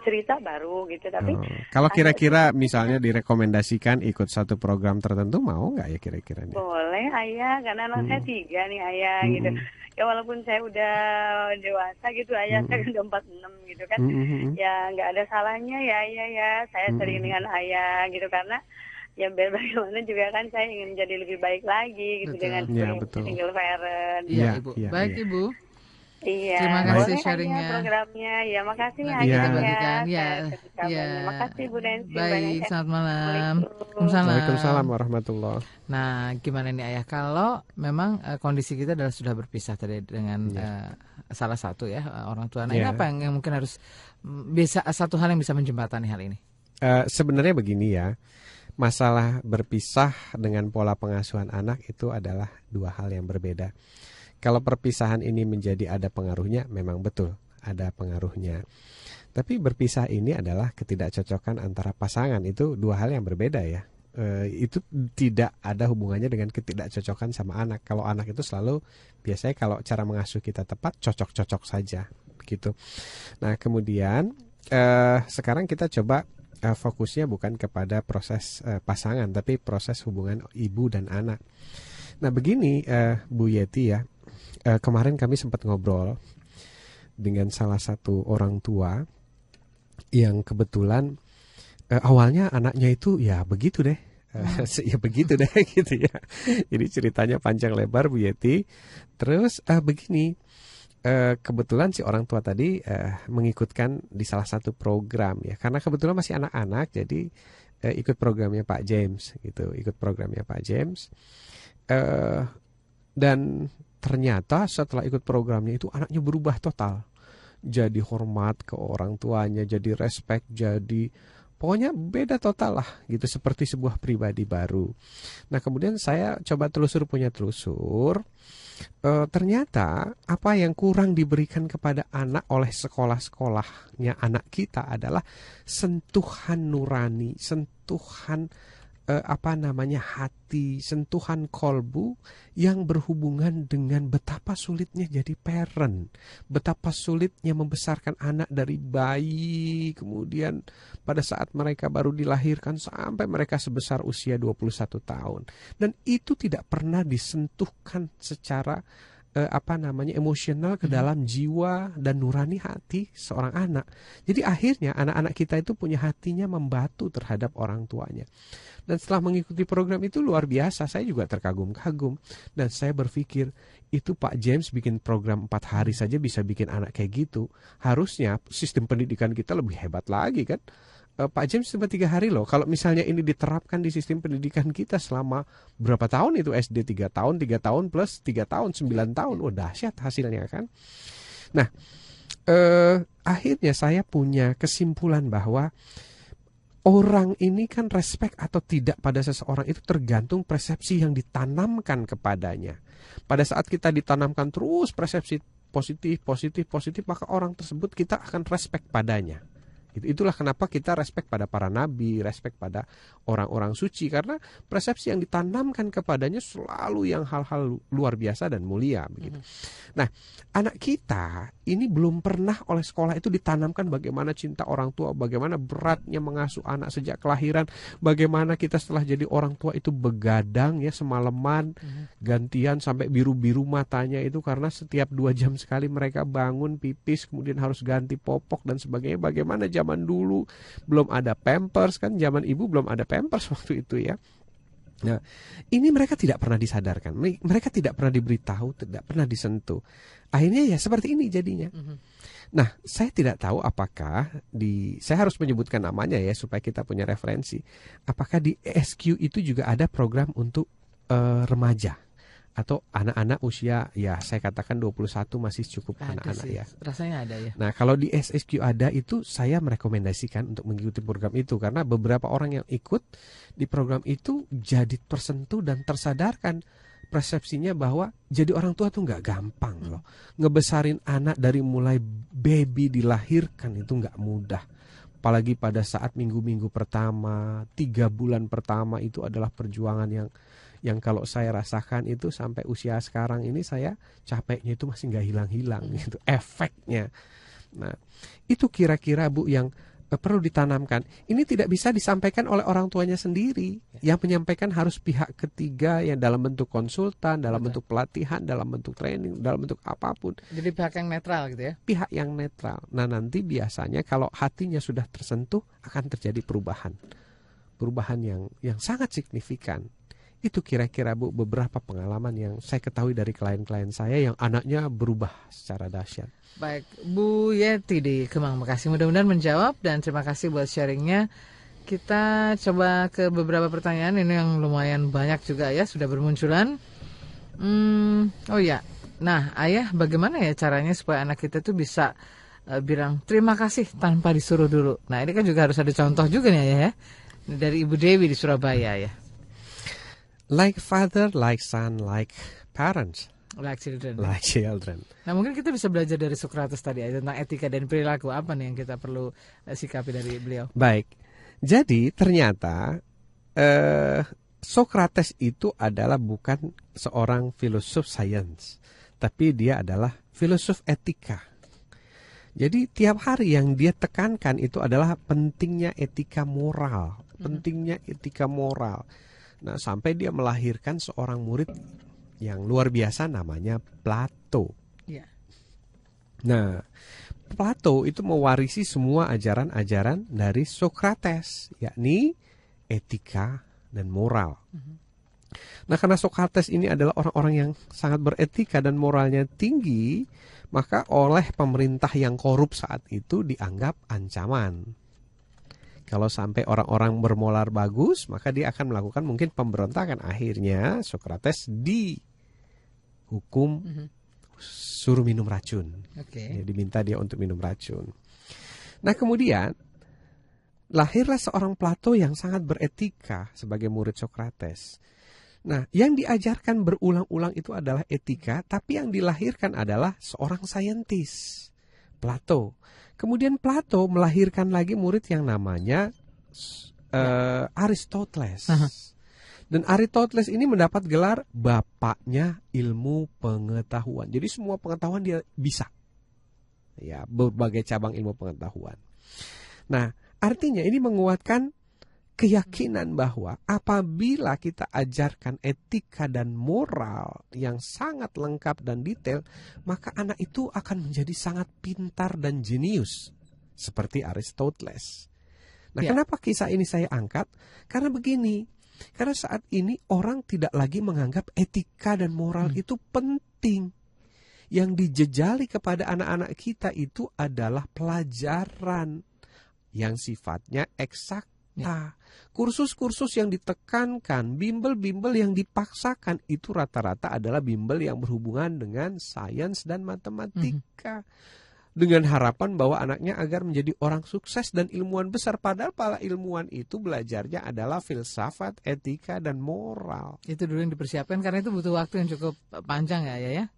Speaker 3: cerita baru gitu tapi
Speaker 2: kalau kira-kira misalnya direkomendasikan ikut satu program tertentu mau nggak ya kira-kira?
Speaker 3: Boleh ayah karena anak saya 3 nih ayah gitu ya walaupun saya udah dewasa gitu ayah saya udah 46 gitu kan ya nggak ada salahnya ya ayah ya saya sering dengan ayah gitu karena ya bagaimana juga kan saya ingin menjadi lebih baik lagi gitu dengan single parent.
Speaker 1: Iya Ibu. Baik Ibu.
Speaker 3: Iya.
Speaker 1: Terima kasih sharingnya.
Speaker 3: Programnya. Ya, makasih ya.
Speaker 1: Kita bagikan. Ya.
Speaker 3: Makasih Bu Nancy.
Speaker 1: Baik, selamat malam.
Speaker 2: Waalaikumsalam warahmatullahi.
Speaker 1: Nah, gimana nih ayah kalau memang kondisi kita adalah sudah berpisah tadi dengan salah satu ya orang tua. Nah, ini apa yang mungkin harus bisa satu hal yang bisa menjembatani hal ini?
Speaker 2: Sebenarnya begini ya. Masalah berpisah dengan pola pengasuhan anak itu adalah dua hal yang berbeda. Kalau perpisahan ini menjadi ada pengaruhnya, memang betul ada pengaruhnya. Tapi berpisah ini adalah ketidakcocokan antara pasangan, itu dua hal yang berbeda ya. Itu tidak ada hubungannya dengan ketidakcocokan sama anak. Kalau anak itu selalu biasanya kalau cara mengasuh kita tepat, cocok-cocok saja begitu. Nah kemudian sekarang kita coba fokusnya bukan kepada proses pasangan, tapi proses hubungan ibu dan anak. Nah begini Bu Yeti ya. Kemarin kami sempat ngobrol dengan salah satu orang tua yang kebetulan awalnya anaknya itu ya begitu deh, ya begitu deh gitu ya. Jadi ceritanya panjang lebar Bu Yeti. Terus begini, kebetulan si orang tua tadi mengikutkan di salah satu program ya, karena kebetulan masih anak-anak, jadi ikut programnya Pak James gitu, ikut programnya Pak James. Dan ternyata setelah ikut programnya itu anaknya berubah total, jadi hormat ke orang tuanya, jadi respect, jadi pokoknya beda total lah gitu, seperti sebuah pribadi baru. Nah kemudian saya coba telusur ternyata apa yang kurang diberikan kepada anak oleh sekolah-sekolahnya anak kita adalah sentuhan nurani, sentuhan hati, sentuhan kolbu yang berhubungan dengan betapa sulitnya jadi parent, betapa sulitnya membesarkan anak dari bayi, kemudian pada saat mereka baru dilahirkan sampai mereka sebesar usia 21 tahun. Dan itu tidak pernah disentuhkan secara emosional ke dalam jiwa dan nurani hati seorang anak. Jadi akhirnya anak-anak kita itu punya hatinya membatu terhadap orang tuanya. Dan setelah mengikuti program itu luar biasa, saya juga terkagum-kagum. Dan saya berpikir, itu Pak James bikin program 4 hari saja bisa bikin anak kayak gitu. Harusnya sistem pendidikan kita lebih hebat lagi kan. Pak James cuma 3 hari loh. Kalau misalnya ini diterapkan di sistem pendidikan kita selama berapa tahun itu, SD 3 tahun plus 3 tahun, 9 tahun. Oh dahsyat hasilnya kan. Nah, akhirnya saya punya kesimpulan bahwa orang ini kan respect atau tidak pada seseorang itu tergantung persepsi yang ditanamkan kepadanya. Pada saat kita ditanamkan terus persepsi positif, maka orang tersebut kita akan respect padanya. Itulah kenapa kita respect pada para nabi, respect pada orang-orang suci, karena persepsi yang ditanamkan kepadanya selalu yang hal-hal luar biasa dan mulia begitu. Nah, anak kita ini belum pernah oleh sekolah itu ditanamkan bagaimana cinta orang tua, bagaimana beratnya mengasuh anak sejak kelahiran, bagaimana kita setelah jadi orang tua itu begadang ya semalaman, gantian sampai biru-biru matanya itu karena setiap 2 jam sekali mereka bangun pipis, kemudian harus ganti popok dan sebagainya. Bagaimana zaman dulu belum ada Pampers kan, zaman ibu belum ada Pampers waktu itu ya. Nah, ini mereka tidak pernah disadarkan, mereka tidak pernah diberitahu, tidak pernah disentuh. Akhirnya ya seperti ini jadinya. Nah, saya tidak tahu apakah saya harus menyebutkan namanya ya supaya kita punya referensi. Apakah di SQ itu juga ada program untuk remaja atau anak-anak usia ya saya katakan 21 masih cukup anak-anak ya.
Speaker 1: Rasanya ada ya.
Speaker 2: Nah, kalau di SSQ ada itu saya merekomendasikan untuk mengikuti program itu karena beberapa orang yang ikut di program itu jadi tersentuh dan tersadarkan persepsinya bahwa jadi orang tua tuh nggak gampang loh. Ngebesarin anak dari mulai baby dilahirkan itu nggak mudah. Apalagi pada saat minggu-minggu pertama, 3 bulan pertama itu adalah perjuangan yang kalau saya rasakan itu sampai usia sekarang ini saya capeknya itu masih nggak hilang-hilang gitu efeknya. Nah itu kira-kira Bu yang perlu ditanamkan. Ini tidak bisa disampaikan oleh orang tuanya sendiri. Yang menyampaikan harus pihak ketiga yang dalam bentuk konsultan, dalam bentuk pelatihan, dalam bentuk training, dalam bentuk apapun.
Speaker 1: Jadi pihak yang netral gitu ya?
Speaker 2: Pihak yang netral. Nah nanti biasanya kalau hatinya sudah tersentuh akan terjadi perubahan. Perubahan yang sangat signifikan. Itu kira-kira Bu beberapa pengalaman yang saya ketahui dari klien-klien saya yang anaknya berubah secara dahsyat.
Speaker 1: Baik, Bu Yeti di Kemang, Bekasi mudah-mudahan menjawab dan terima kasih buat sharingnya. Kita coba ke beberapa pertanyaan ini yang lumayan banyak juga ya sudah bermunculan. Oh ya, nah Ayah bagaimana ya caranya supaya anak kita tuh bisa bilang terima kasih tanpa disuruh dulu. Nah ini kan juga harus ada contoh juga nih Ayah ya. Dari Ibu Dewi di Surabaya ya.
Speaker 2: Like father, like son, like parents.
Speaker 1: Like children.
Speaker 2: Like children.
Speaker 1: Nah mungkin kita bisa belajar dari Socrates tadi tentang etika dan perilaku. Apa nih yang kita perlu sikapi dari beliau?
Speaker 2: Baik, jadi ternyata Socrates itu adalah bukan seorang filosof sains, tapi dia adalah filosof etika. Jadi tiap hari yang dia tekankan itu adalah pentingnya etika moral, pentingnya etika moral. Nah, sampai dia melahirkan seorang murid yang luar biasa namanya Plato.
Speaker 1: Ya.
Speaker 2: Nah, Plato itu mewarisi semua ajaran-ajaran dari Socrates, yakni etika dan moral. Nah, karena Socrates ini adalah orang-orang yang sangat beretika dan moralnya tinggi, maka oleh pemerintah yang korup saat itu dianggap ancaman. Kalau sampai orang-orang bermoral bagus, maka dia akan melakukan mungkin pemberontakan. Akhirnya Sokrates dihukum suruh minum racun. Ya, diminta dia untuk minum racun. Nah kemudian lahirlah seorang Plato yang sangat beretika sebagai murid Sokrates. Nah, yang diajarkan berulang-ulang itu adalah etika, tapi yang dilahirkan adalah seorang saintis, Plato. Kemudian Plato melahirkan lagi murid yang namanya Aristoteles. Dan Aristoteles ini mendapat gelar bapaknya ilmu pengetahuan. Jadi semua pengetahuan dia bisa. Ya, berbagai cabang ilmu pengetahuan. Nah, artinya ini menguatkan keyakinan bahwa apabila kita ajarkan etika dan moral yang sangat lengkap dan detail, maka anak itu akan menjadi sangat pintar dan jenius seperti Aristoteles. Nah, kenapa kisah ini saya angkat? Karena begini, karena saat ini orang tidak lagi menganggap etika dan moral itu penting. Yang dijejali kepada anak-anak kita itu adalah pelajaran yang sifatnya eksak. Kursus-kursus yang ditekankan, bimbel-bimbel yang dipaksakan itu rata-rata adalah bimbel yang berhubungan dengan sains dan matematika. Dengan harapan bahwa anaknya agar menjadi orang sukses dan ilmuwan besar. Padahal para ilmuwan itu belajarnya adalah filsafat, etika, dan moral.
Speaker 1: Itu dulu yang dipersiapkan karena itu butuh waktu yang cukup panjang ya.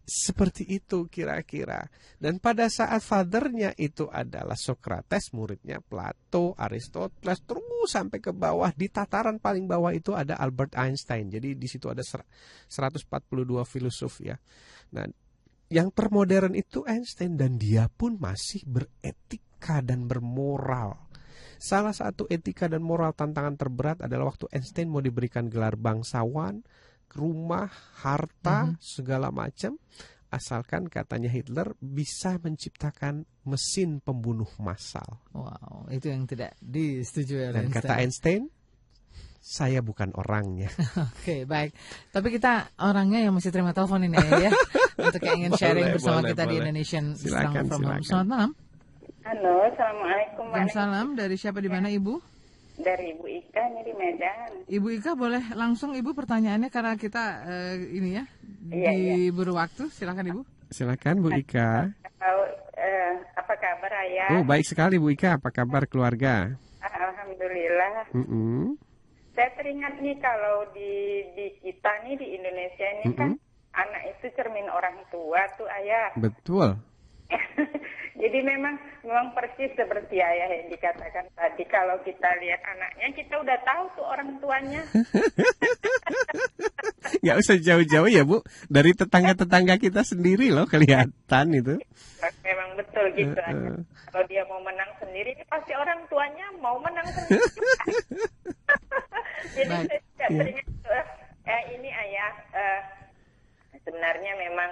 Speaker 2: Seperti itu kira-kira. Dan pada saat fathernya itu adalah Sokrates, muridnya Plato, Aristoteles, terus sampai ke bawah. Di tataran paling bawah itu ada Albert Einstein. Jadi di situ ada 142 filosof ya. Nah, yang termodern itu Einstein, dan dia pun masih beretika dan bermoral. Salah satu etika dan moral tantangan terberat adalah waktu Einstein mau diberikan gelar bangsawan, rumah, harta, segala macam, asalkan katanya Hitler bisa menciptakan mesin pembunuh massal.
Speaker 1: Wow, itu yang tidak disetujui oleh
Speaker 2: Dan
Speaker 1: Einstein.
Speaker 2: kata Einstein, saya bukan orangnya.
Speaker 1: Oke, baik. Tapi kita orangnya yang mesti terima telepon ini ya, untuk yang ingin sharing bersama kita di Indonesian
Speaker 2: Silakan,
Speaker 1: Strong From Home.
Speaker 2: silakan.
Speaker 1: Selamat malam.
Speaker 3: Halo, assalamualaikum.
Speaker 1: Waalaikumsalam. Dari siapa, di mana Ibu?
Speaker 3: Dari Ibu Ika ini di Medan.
Speaker 1: Ibu Ika, boleh langsung Ibu pertanyaannya karena kita ini ya diburu waktu. Silakan Ibu.
Speaker 2: Silakan Bu Ika.
Speaker 3: Apa kabar Ayah?
Speaker 2: Oh, baik sekali Bu Ika. Apa kabar keluarga?
Speaker 3: Alhamdulillah. Saya teringat nih kalau di kita nih di Indonesia ini kan anak itu cermin orang tua tuh Ayah.
Speaker 2: Betul.
Speaker 3: Jadi memang persis seperti Ayah yang dikatakan tadi, kalau kita lihat anaknya kita udah tahu tuh orang tuanya.
Speaker 2: Nggak usah jauh-jauh ya Bu, dari tetangga-tetangga kita sendiri loh kelihatan itu.
Speaker 3: Memang betul gitu Ayah. Kalau dia mau menang sendiri, pasti orang tuanya mau menang sendiri. Jadi saya teringat ini Ayah, sebenarnya memang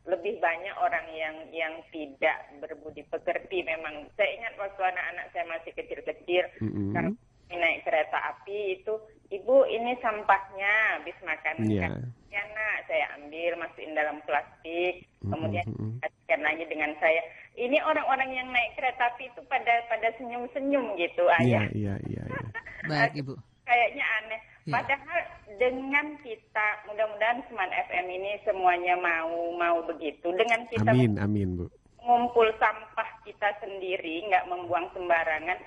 Speaker 3: lebih banyak orang yang tidak berbudi pekerti. Memang saya ingat waktu anak-anak saya masih kecil-kecil, karena naik kereta api itu, Ibu ini sampahnya habis makan ya nak, saya ambil masukin dalam plastik, kemudian kasihkan lagi dengan saya. Ini orang-orang yang naik kereta api itu pada senyum-senyum gitu Ayah.
Speaker 2: Iya.
Speaker 1: Baik Ibu.
Speaker 3: Kayaknya aneh. Padahal dengan kita, mudah-mudahan Seman FM ini semuanya mau begitu. Dengan kita
Speaker 2: amin Bu.
Speaker 3: Ngumpul sampah kita sendiri, nggak membuang sembarangan,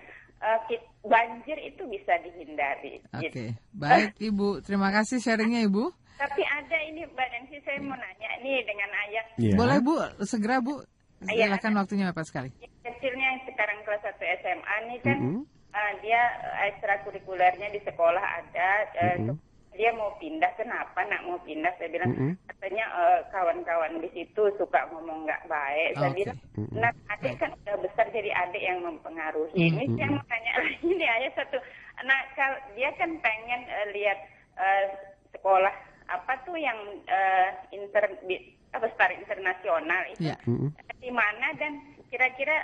Speaker 3: banjir itu bisa dihindari.
Speaker 1: Oke,
Speaker 3: gitu.
Speaker 1: Baik Ibu. Terima kasih sharingnya Ibu.
Speaker 3: Tapi ada ini Mbak Nancy, saya mau nanya nih dengan Ayah.
Speaker 1: Boleh Bu, segera Bu. Silakan, waktunya Bapak sekali.
Speaker 3: Kecilnya yang sekarang kelas 1 SMA nih kan, dia ekstrakurikulernya di sekolah ada. Dia mau pindah, kenapa nak mau pindah? Saya bilang katanya kawan-kawan di situ suka ngomong nggak baik. Saya bilang, nah adik kan udah besar, jadi adik yang mempengaruhi. Ini saya mau tanya lagi nih Ayah satu. Nah dia kan pengen lihat sekolah apa tuh yang star internasional itu di mana, dan Kira-kira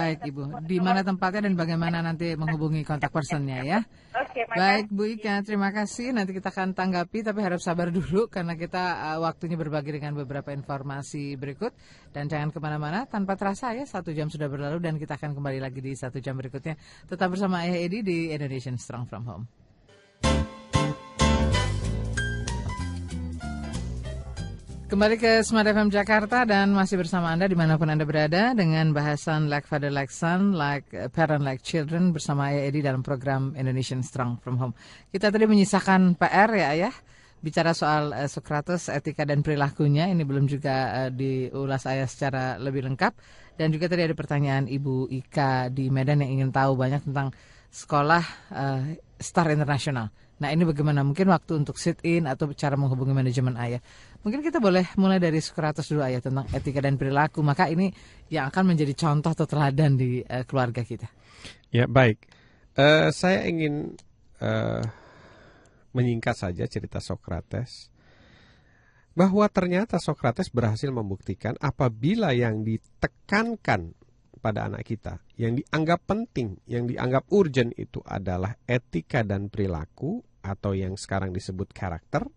Speaker 1: Baik Ibu, di mana tempatnya dan bagaimana nanti menghubungi kontak personnya ya.
Speaker 3: Oke,
Speaker 1: Baik
Speaker 3: makasih.
Speaker 1: Bu Ika, terima kasih. Nanti kita akan tanggapi, tapi harap sabar dulu karena kita waktunya berbagi dengan beberapa informasi berikut. Dan jangan kemana-mana, tanpa terasa ya 1 jam sudah berlalu dan kita akan kembali lagi di 1 jam berikutnya. Tetap bersama Ayah Edi di Indonesian Strong From Home. Kembali ke Smart FM Jakarta dan masih bersama Anda dimanapun Anda berada dengan bahasan Like Father Like Son, Like Parent Like Children bersama Ayah Edi dalam program Indonesian Strong From Home. Kita tadi menyisakan PR ya Ayah, bicara soal Socrates, etika dan perilakunya, ini belum juga diulas Ayah secara lebih lengkap. Dan juga tadi ada pertanyaan Ibu Ika di Medan yang ingin tahu banyak tentang sekolah Star Internasional. Nah ini bagaimana mungkin waktu untuk sit-in atau cara menghubungi manajemen Ayah. Mungkin kita boleh mulai dari Socrates dulu Ayah tentang etika dan perilaku. Maka ini yang akan menjadi contoh atau teladan di keluarga kita.
Speaker 2: Ya baik, saya ingin menyingkat saja cerita Socrates. Bahwa ternyata Socrates berhasil membuktikan apabila yang ditekankan pada anak kita, yang dianggap penting, yang dianggap urgent itu adalah etika dan perilaku atau yang sekarang disebut karakter,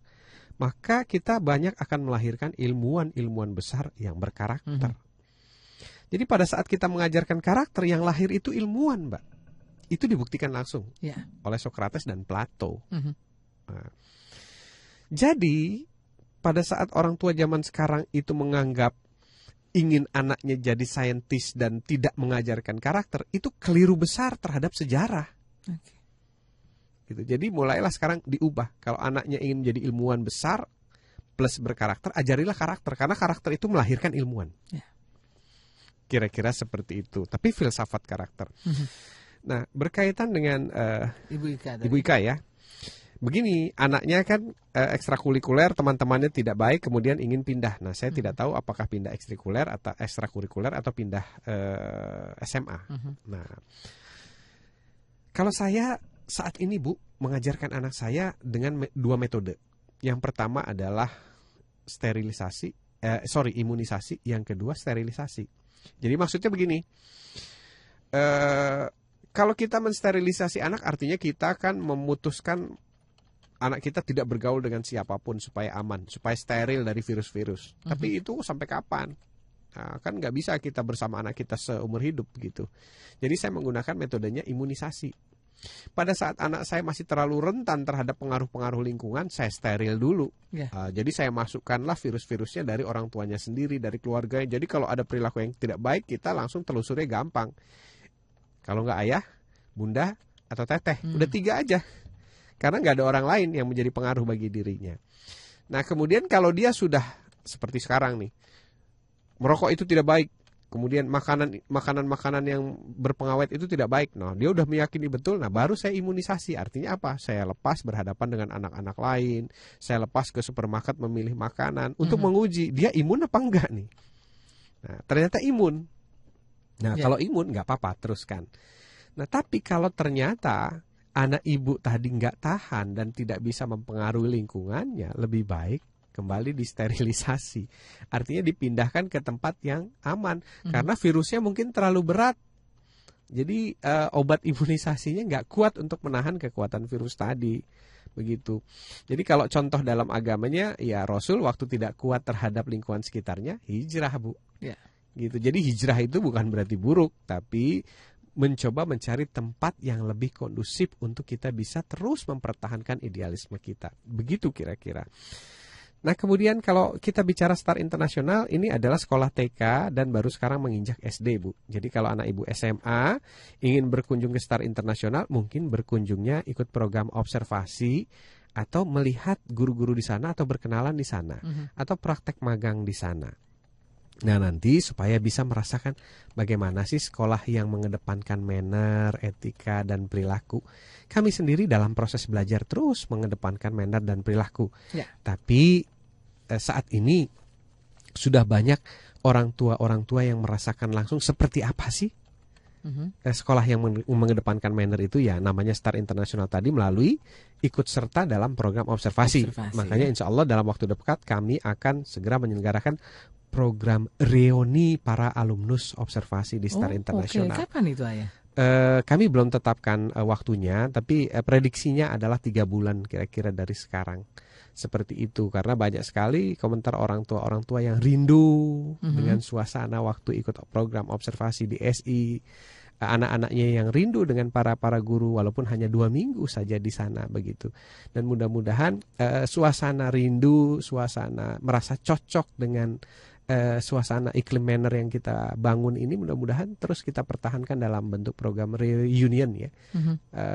Speaker 2: maka kita banyak akan melahirkan ilmuwan-ilmuwan besar yang berkarakter. Jadi pada saat kita mengajarkan karakter, yang lahir itu ilmuwan, Mbak. Itu dibuktikan langsung oleh Socrates dan Plato. Nah, jadi pada saat orang tua zaman sekarang itu menganggap ingin anaknya jadi saintis dan tidak mengajarkan karakter, itu keliru besar terhadap sejarah. Gitu. Jadi mulailah sekarang diubah. Kalau anaknya ingin menjadi ilmuwan besar plus berkarakter, ajarilah karakter karena karakter itu melahirkan ilmuwan. Kira-kira seperti itu. Tapi filsafat karakter. Nah, berkaitan dengan Ibu Ika ya. Begini, anaknya kan ekstrakurikuler, teman-temannya tidak baik, kemudian ingin pindah. Nah, saya tidak tahu apakah pindah ekstrakurikuler atau pindah SMA. Nah, kalau saya saat ini Bu mengajarkan anak saya dengan 2 metode. Yang pertama adalah imunisasi. Yang kedua sterilisasi. Jadi maksudnya begini. Kalau kita mensterilisasi anak, artinya kita akan memutuskan anak kita tidak bergaul dengan siapapun supaya aman, supaya steril dari virus-virus. Tapi itu sampai kapan? Nah, kan nggak bisa kita bersama anak kita seumur hidup gitu. Jadi saya menggunakan metodenya imunisasi. Pada saat anak saya masih terlalu rentan terhadap pengaruh-pengaruh lingkungan, saya steril dulu. Jadi saya masukkanlah virus-virusnya dari orang tuanya sendiri, dari keluarganya. Jadi kalau ada perilaku yang tidak baik, kita langsung telusurnya gampang. Kalau nggak ayah, bunda, atau teteh, udah 3 aja. Karena nggak ada orang lain yang menjadi pengaruh bagi dirinya. Nah kemudian kalau dia sudah seperti sekarang nih, merokok itu tidak baik, kemudian makanan yang berpengawet itu tidak baik. Nah dia udah meyakini betul, nah baru saya imunisasi. Artinya apa? Saya lepas berhadapan dengan anak-anak lain, saya lepas ke supermarket memilih makanan untuk menguji dia imun apa enggak nih. Nah ternyata imun. Nah kalau imun nggak apa-apa, teruskan. Nah tapi kalau ternyata anak ibu tadi nggak tahan dan tidak bisa mempengaruhi lingkungannya, lebih baik kembali disterilisasi. Artinya dipindahkan ke tempat yang aman. Karena virusnya mungkin terlalu berat. Jadi obat imunisasinya nggak kuat untuk menahan kekuatan virus tadi. Begitu. Jadi kalau contoh dalam agamanya, ya Rasul waktu tidak kuat terhadap lingkungan sekitarnya, hijrah Bu. Gitu. Jadi hijrah itu bukan berarti buruk, tapi mencoba mencari tempat yang lebih kondusif untuk kita bisa terus mempertahankan idealisme kita. Begitu kira-kira. Nah kemudian kalau kita bicara Star Internasional, ini adalah sekolah TK dan baru sekarang menginjak SD Bu. Jadi kalau anak ibu SMA ingin berkunjung ke Star Internasional, mungkin berkunjungnya ikut program observasi atau melihat guru-guru di sana atau berkenalan di sana atau praktek magang di sana. Nah nanti supaya bisa merasakan bagaimana sih sekolah yang mengedepankan manner, etika, dan perilaku. Kami sendiri dalam proses belajar terus mengedepankan manner dan perilaku. Tapi saat ini sudah banyak orang tua yang merasakan langsung seperti apa sih sekolah yang mengedepankan manner itu, ya namanya Star Internasional tadi, melalui ikut serta dalam program observasi. Makanya insya Allah dalam waktu dekat kami akan segera menyelenggarakan program reuni para alumnus observasi di Star Internasional.
Speaker 1: Oke. Kapan itu Ayah?
Speaker 2: Kami belum tetapkan waktunya, tapi prediksinya adalah 3 bulan kira-kira dari sekarang. Seperti itu, karena banyak sekali komentar orang tua yang rindu dengan suasana waktu ikut program observasi di SI. Anak-anaknya yang rindu dengan para guru walaupun hanya 2 minggu saja di sana begitu. Dan mudah-mudahan suasana rindu, suasana merasa cocok dengan suasana iklim manner yang kita bangun ini mudah-mudahan terus kita pertahankan dalam bentuk program reunion ya.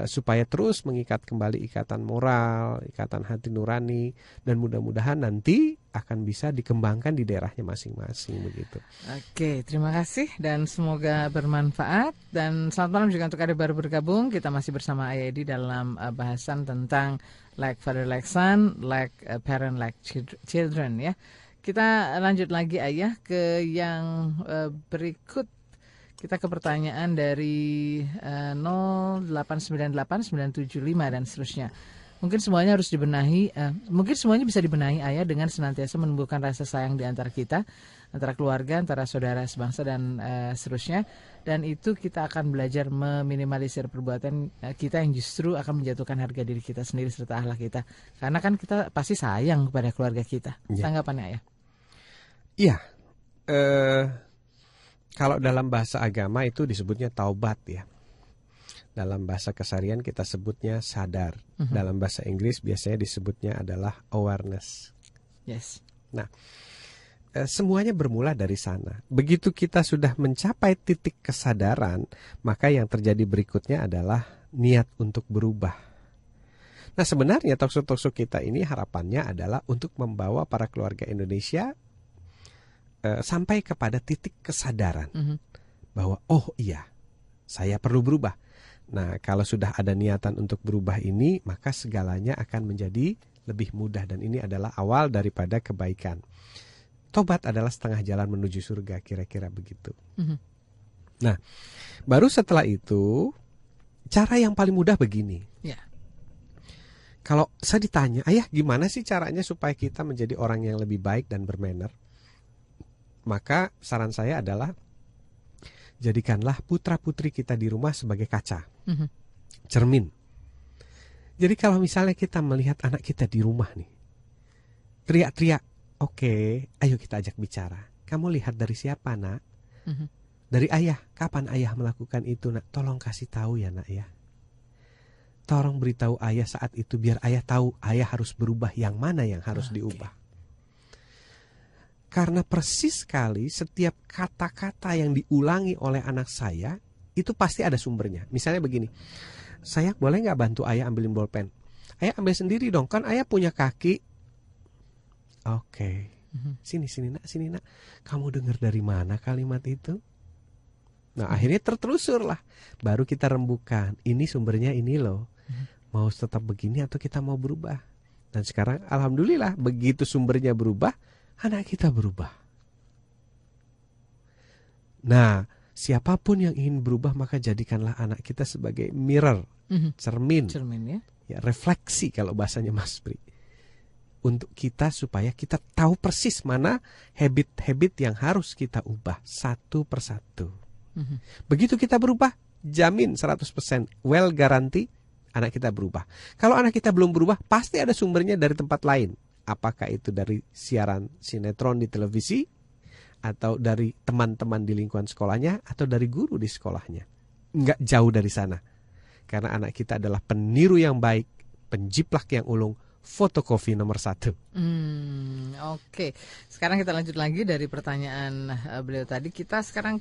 Speaker 2: Supaya terus mengikat kembali ikatan moral, ikatan hati nurani, dan mudah-mudahan nanti akan bisa dikembangkan di daerahnya masing-masing begitu.
Speaker 1: Oke, terima kasih dan semoga bermanfaat. Dan selamat malam juga untuk Anda baru bergabung. Kita masih bersama Ayah Edi dalam bahasan tentang like father like son, like parent like children ya. Kita lanjut lagi Ayah ke yang berikut. Kita ke pertanyaan dari 0898975 dan seterusnya. Mungkin semuanya harus dibenahi, mungkin semuanya bisa dibenahi Ayah dengan senantiasa menumbuhkan rasa sayang di antara kita, antara keluarga, antara saudara sebangsa dan seterusnya. Dan itu kita akan belajar meminimalisir perbuatan kita yang justru akan menjatuhkan harga diri kita sendiri serta akhlak kita. Karena kan kita pasti sayang kepada keluarga kita.
Speaker 2: Ya.
Speaker 1: Tanggapannya Ayah?
Speaker 2: Iya, kalau dalam bahasa agama itu disebutnya taubat ya. Dalam bahasa keseharian kita sebutnya sadar. Dalam bahasa Inggris biasanya disebutnya adalah awareness.
Speaker 1: Yes.
Speaker 2: Nah, semuanya bermula dari sana. Begitu kita sudah mencapai titik kesadaran, maka yang terjadi berikutnya adalah niat untuk berubah. Nah, sebenarnya talkshow kita ini harapannya adalah untuk membawa para keluarga Indonesia sampai kepada titik kesadaran bahwa oh iya, saya perlu berubah. Nah, kalau sudah ada niatan untuk berubah ini, maka segalanya akan menjadi lebih mudah dan ini adalah awal daripada kebaikan. Tobat adalah setengah jalan menuju surga, kira-kira begitu. Nah, baru setelah itu, cara yang paling mudah begini.
Speaker 1: Ya.
Speaker 2: Kalau saya ditanya, Ayah gimana sih caranya supaya kita menjadi orang yang lebih baik dan bermanner? Maka saran saya adalah jadikanlah putra-putri kita di rumah sebagai kaca, cermin. Jadi kalau misalnya kita melihat anak kita di rumah nih, teriak-teriak, oke, ayo kita ajak bicara. Kamu lihat dari siapa nak? Dari ayah. Kapan ayah melakukan itu nak? Tolong kasih tahu ya nak ya. Tolong beritahu ayah saat itu biar ayah tahu ayah harus berubah, yang mana yang harus diubah. Karena persis sekali setiap kata-kata yang diulangi oleh anak saya itu pasti ada sumbernya. Misalnya begini, saya boleh nggak bantu ayah ambilin bolpen? Ayah ambil sendiri dong, kan ayah punya kaki. Oke, sini nak. Kamu dengar dari mana kalimat itu? Nah akhirnya tertelusur lah. Baru kita rembukan, ini sumbernya ini loh. Mau tetap begini atau kita mau berubah? Dan sekarang alhamdulillah begitu sumbernya berubah, anak kita berubah. Nah, siapapun yang ingin berubah maka jadikanlah anak kita sebagai mirror, cermin
Speaker 1: ya.
Speaker 2: Ya, refleksi kalau bahasanya Mas Pri. Untuk kita supaya kita tahu persis mana habit-habit yang harus kita ubah satu persatu. Begitu kita berubah, jamin 100% well garanti anak kita berubah. Kalau anak kita belum berubah, pasti ada sumbernya dari tempat lain. Apakah itu dari siaran sinetron di televisi, atau dari teman-teman di lingkungan sekolahnya, atau dari guru di sekolahnya. Nggak jauh dari sana. Karena anak kita adalah peniru yang baik, penjiplak yang ulung, fotokopi nomor 1.
Speaker 1: Oke. Sekarang kita lanjut lagi dari pertanyaan beliau tadi. Kita sekarang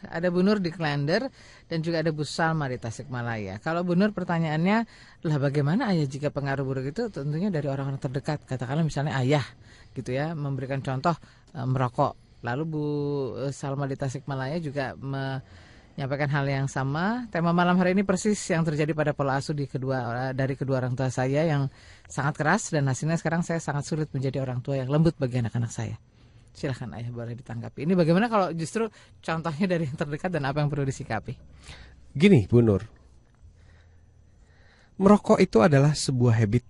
Speaker 1: ada Bu Nur di Klender dan juga ada Bu Salma di Tasikmalaya. Kalau Bu Nur pertanyaannya lah, bagaimana ayah jika pengaruh buruk itu tentunya dari orang-orang terdekat. Katakanlah misalnya ayah gitu ya, memberikan contoh merokok. Lalu Bu Salma di Tasikmalaya juga menyampaikan hal yang sama. Tema malam hari ini persis yang terjadi pada pola asuh dari kedua orang tua saya yang sangat keras, dan hasilnya sekarang saya sangat sulit menjadi orang tua yang lembut bagi anak-anak saya. Silahkan ayah, boleh ditanggapi. Ini bagaimana kalau justru contohnya dari yang terdekat dan apa yang perlu disikapi?
Speaker 2: Gini Bu Nur, merokok itu adalah sebuah habit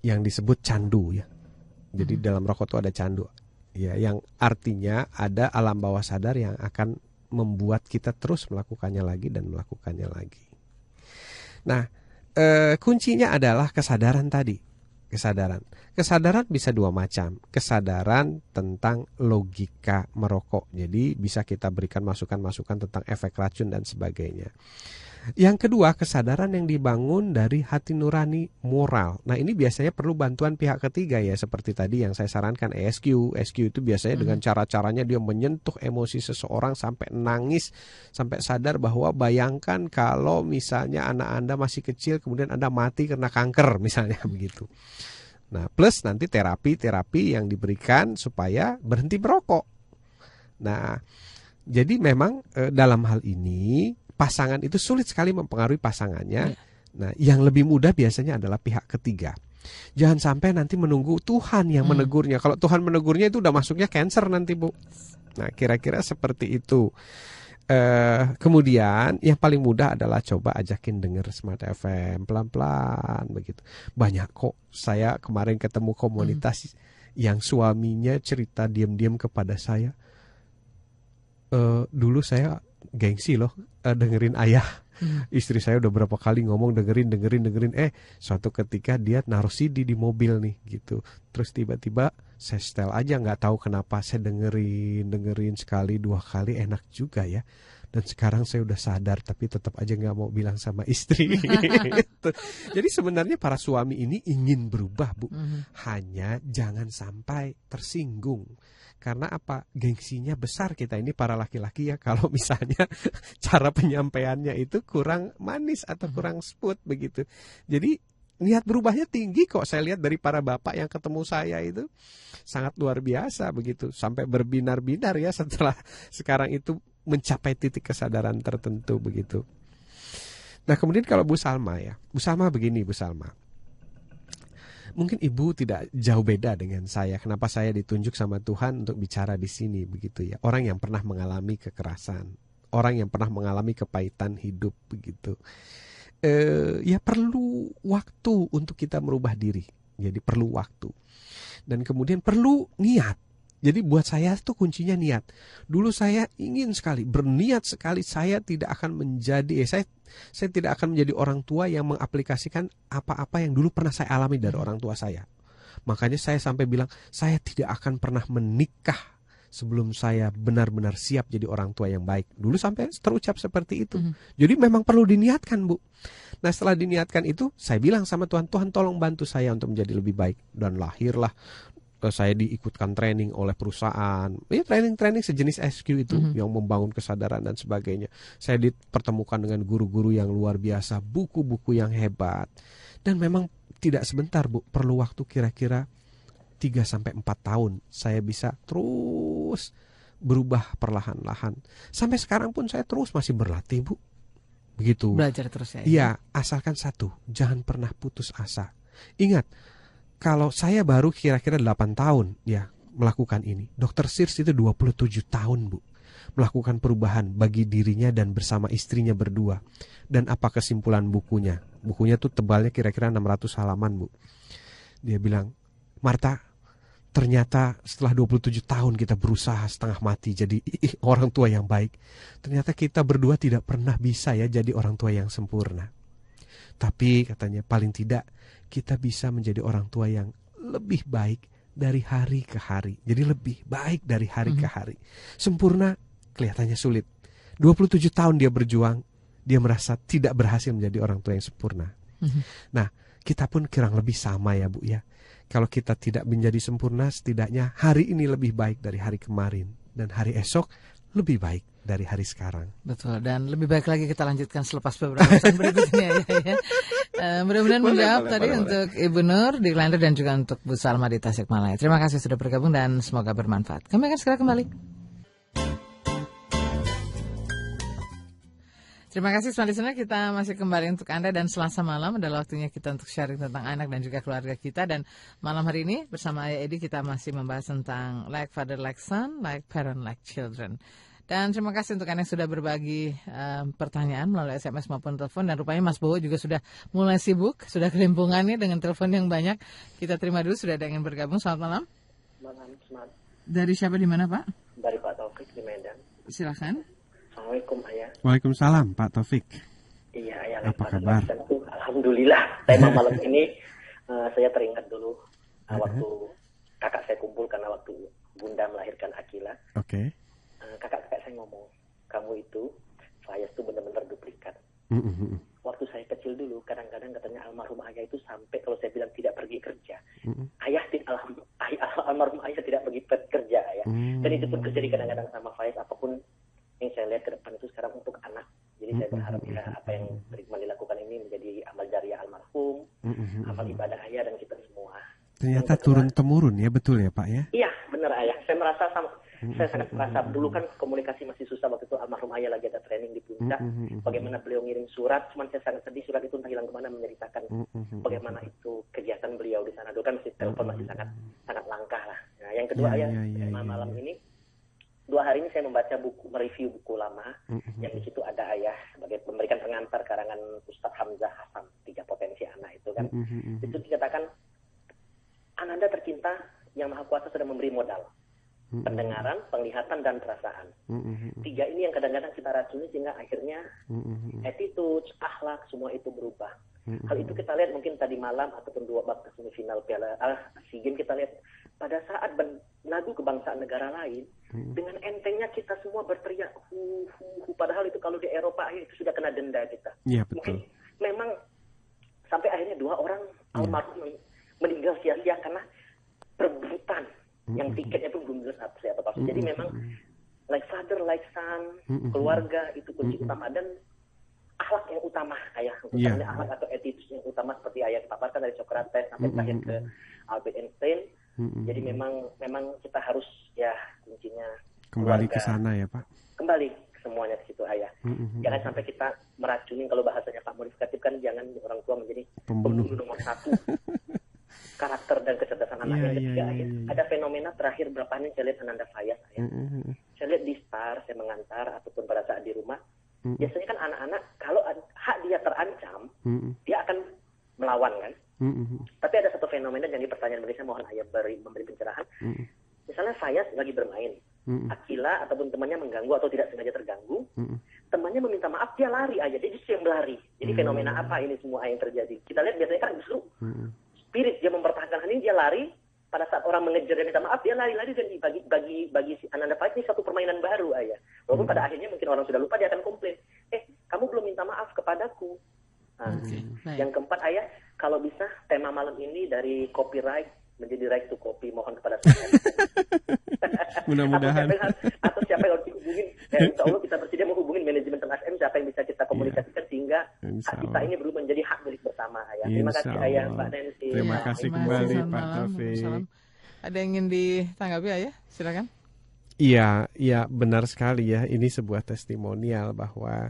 Speaker 2: yang disebut candu ya. Jadi dalam rokok itu ada candu. Ya, yang artinya ada alam bawah sadar yang akan membuat kita terus melakukannya lagi dan melakukannya lagi. Nah, kuncinya adalah kesadaran tadi. Kesadaran bisa dua macam. Kesadaran tentang logika merokok. Jadi bisa kita berikan masukan-masukan tentang efek racun dan sebagainya. Yang kedua, kesadaran yang dibangun dari hati nurani moral. Nah, ini biasanya perlu bantuan pihak ketiga ya, seperti tadi yang saya sarankan ESQ. ESQ itu biasanya dengan cara-caranya dia menyentuh emosi seseorang sampai nangis, sampai sadar bahwa bayangkan kalau misalnya anak Anda masih kecil kemudian Anda mati karena kanker misalnya begitu. Nah, plus nanti terapi yang diberikan supaya berhenti merokok. Nah, jadi memang dalam hal ini pasangan itu sulit sekali mempengaruhi pasangannya. Nah, yang lebih mudah biasanya adalah pihak ketiga. Jangan sampai nanti menunggu Tuhan yang menegurnya. Kalau Tuhan menegurnya itu udah masuknya cancer nanti, Bu. Nah, kira-kira seperti itu. Kemudian yang paling mudah adalah coba ajakin denger Smart FM pelan-pelan begitu. Banyak kok, saya kemarin ketemu komunitas yang suaminya cerita diam-diam kepada saya. Dulu saya gengsi loh dengerin ayah. Istri saya udah berapa kali ngomong dengerin. Suatu ketika dia naruh CD di mobil nih gitu. Terus tiba-tiba saya setel aja, nggak tahu kenapa saya dengerin sekali 2 kali, enak juga ya. Dan sekarang saya udah sadar tapi tetap aja nggak mau bilang sama istri. Jadi sebenarnya para suami ini ingin berubah, Bu. Hanya jangan sampai tersinggung. Karena apa? Gengsinya besar kita ini para laki-laki ya, kalau misalnya cara penyampaiannya itu kurang manis atau kurang smooth begitu. Jadi niat berubahnya tinggi kok, saya lihat dari para bapak yang ketemu saya itu sangat luar biasa begitu. Sampai berbinar-binar ya setelah sekarang itu mencapai titik kesadaran tertentu begitu. Nah, kemudian kalau Bu Salma ya, Bu Salma begini, Bu Salma. Mungkin Ibu tidak jauh beda dengan saya. Kenapa saya ditunjuk sama Tuhan untuk bicara di sini begitu ya? Orang yang pernah mengalami kekerasan, orang yang pernah mengalami kepahitan hidup begitu. Ya perlu waktu untuk kita merubah diri. Jadi perlu waktu. Dan kemudian perlu niat. Jadi buat saya itu kuncinya niat. Dulu saya ingin sekali, berniat sekali saya tidak akan menjadi, saya tidak akan menjadi orang tua yang mengaplikasikan apa-apa yang dulu pernah saya alami dari orang tua saya. Makanya saya sampai bilang, saya tidak akan pernah menikah sebelum saya benar-benar siap jadi orang tua yang baik. Dulu sampai terucap seperti itu. Jadi memang perlu diniatkan, Bu. Nah, setelah diniatkan itu, saya bilang sama Tuhan, Tuhan tolong bantu saya untuk menjadi lebih baik. Dan lahirlah saya diikutkan training oleh perusahaan, ya training sejenis SQ itu yang membangun kesadaran dan sebagainya. Saya dipertemukan dengan guru-guru yang luar biasa, buku-buku yang hebat. Dan memang tidak sebentar, Bu, perlu waktu kira-kira 3-4 tahun saya bisa terus berubah perlahan-lahan. Sampai sekarang pun saya terus masih berlatih, Bu. Begitu.
Speaker 1: Belajar terus ya.
Speaker 2: Iya, asalkan satu, jangan pernah putus asa. Ingat, kalau saya baru kira-kira 8 tahun ya melakukan ini. Dr. Sears itu 27 tahun, Bu. Melakukan perubahan bagi dirinya dan bersama istrinya berdua. Dan apa kesimpulan bukunya? Bukunya tuh tebalnya kira-kira 600 halaman, Bu. Dia bilang, Marta, ternyata setelah 27 tahun kita berusaha setengah mati jadi orang tua yang baik. Ternyata kita berdua tidak pernah bisa ya jadi orang tua yang sempurna. Tapi katanya paling tidak kita bisa menjadi orang tua yang lebih baik dari hari ke hari. Jadi lebih baik dari hari ke hari. Sempurna kelihatannya sulit. 27 tahun dia berjuang, dia merasa tidak berhasil menjadi orang tua yang sempurna. Nah, kita pun kurang lebih sama ya, Bu ya. Kalau kita tidak menjadi sempurna, setidaknya hari ini lebih baik dari hari kemarin. Dan hari esok lebih baik dari hari sekarang.
Speaker 1: Betul, dan lebih baik lagi kita lanjutkan selepas beberapa pesan berikutnya ya. Mudah-mudahan menjawab tadi untuk Ibu Nur di Klender dan juga untuk Bu Salma di Tasikmalaya. Terima kasih sudah bergabung dan semoga bermanfaat. Kami akan segera kembali. Terima kasih Smart Listener, kita masih kembali untuk Anda dan Selasa malam adalah waktunya kita untuk sharing tentang anak dan juga keluarga kita. Dan malam hari ini bersama Ayah Edi kita masih membahas tentang like father like son, like parent like children. Dan terima kasih untuk Anda yang sudah berbagi pertanyaan melalui SMS maupun telepon. Dan rupanya Mas Bowo juga sudah mulai sibuk, sudah kelimpungannya dengan telepon yang banyak. Kita terima dulu, sudah ada yang bergabung. Selamat malam.
Speaker 4: Malam, Smart.
Speaker 1: Dari siapa di mana, Pak?
Speaker 4: Dari Pak Taufik di Medan.
Speaker 1: Silakan.
Speaker 4: Assalamualaikum Ayah.
Speaker 2: Waalaikumsalam Pak Taufik.
Speaker 4: Iya Ayah.
Speaker 2: Apa kabar?
Speaker 4: Tentu, alhamdulillah. Tema malam ini saya teringat dulu waktu kakak saya kumpul karena waktu Bunda melahirkan Akila.
Speaker 2: Oke.
Speaker 4: Kakak-kakak saya ngomong, kamu itu Fayaz tuh benar-benar duplikat. Waktu saya kecil dulu, kadang-kadang katanya almarhum ayah itu sampai kalau saya bilang tidak pergi kerja, almarhum ayah tidak pergi kerja ya. Dan itu pun terjadi kadang-kadang sama Faiz. Apapun yang saya lihat ke depan itu sekarang untuk anak. Jadi saya berharap ya apa yang Rikman dilakukan ini menjadi amal jariah almarhum, amal ibadah ayah dan kita semua.
Speaker 2: Ternyata turun-temurun ya, betul ya Pak ya?
Speaker 4: Iya benar ayah. Saya merasa saya sangat merasa dulu kan komunikasi masih susah waktu itu almarhum ayah lagi ada training di puncak. Bagaimana beliau ngirim surat, cuman saya sangat sedih surat itu entah hilang kemana, menceritakan bagaimana itu kegiatan beliau di sana. Dulu kan masih telepon masih sangat langka lah. Nah, yang kedua ayah, malam ini 2 hari ini saya membaca buku, mereview buku lama yang di situ ada ayah sebagai memberikan pengantar karangan Ustadz Hamzah Hasan 3 potensi anak itu kan. Itu dikatakan Ananda tercinta yang Maha Kuasa sudah memberi modal. Pendengaran, penglihatan, dan perasaan. 3 ini yang kadang-kadang kita racuni sehingga akhirnya attitude, akhlak, semua itu berubah. Hal itu kita lihat mungkin tadi malam ataupun 2 babak semifinal Piala SEA Games kita lihat pada saat lagu kebangsaan negara lain dengan entengnya kita semua berteriak hu. Padahal itu kalau di Eropa itu sudah kena denda kita.
Speaker 2: Iya betul.
Speaker 4: Mungkin memang sampai akhirnya 2 orang almarhum meninggal sia-sia karena perebutan. Yang tiketnya pun belum jelas siapa pasti. Jadi memang like father, like son, keluarga itu kunci utama dan akhlak yang utama ayah. Utamanya akhlak atau attitude yang utama seperti ayah paparkan dari Socrates sampai terakhir ke Albert Einstein. Jadi memang kita harus ya kuncinya
Speaker 2: kembali ke sana ya Pak.
Speaker 4: Kembali semuanya ke situ ayah. Jangan sampai kita meracuni, kalau bahasanya Pak modifikatif kan, jangan orang tua menjadi pembunuh nomor 1. Karakter dan kecerdasan anak yang ketiga ayah. Ada fenomena terakhir berapa ini saya lihat Ananda Fayaz ayah. Saya lihat di Star, saya mengantar ataupun pada saat di rumah. Biasanya kan anak-anak kalau hak dia terancam, dia akan melawan kan. Tapi ada satu fenomena yang di pertanyaan bagi saya, mohon ayah memberi pencerahan. Misalnya Fayaz lagi bermain, Akila ataupun temannya mengganggu atau tidak sengaja terganggu, temannya meminta maaf, dia lari aja, dia justru yang berlari. Jadi fenomena apa ini semua yang terjadi? Kita lihat biasanya kan justru spirit dia mempertahankan ini, dia lari. Pada saat orang mengejar dan minta maaf, dia lari-lari dan bagi si Ananda Fayaz ini satu permainan baru ayah. Walaupun pada akhirnya mungkin orang sudah lupa, dia akan komplain, kamu belum minta maaf kepadaku. Yang keempat ayah, kalau bisa tema malam ini dari copyright menjadi right to copy, mohon kepada saya.
Speaker 2: Mudah-mudahan.
Speaker 4: Atau siapa yang harus dihubungin, insya Allah kita bersedia menghubungin manajemen TMSM, siapa yang bisa kita komunikasikan sehingga hak kita ini berubah menjadi hak milik bersama ayah. Terima kasih ayah, Mbak Nancy.
Speaker 2: Terima kasih kembali Pak Taufik.
Speaker 1: Ada yang ingin ditanggapi ayah? Silakan.
Speaker 2: Iya benar sekali ya. Ini sebuah testimonial bahwa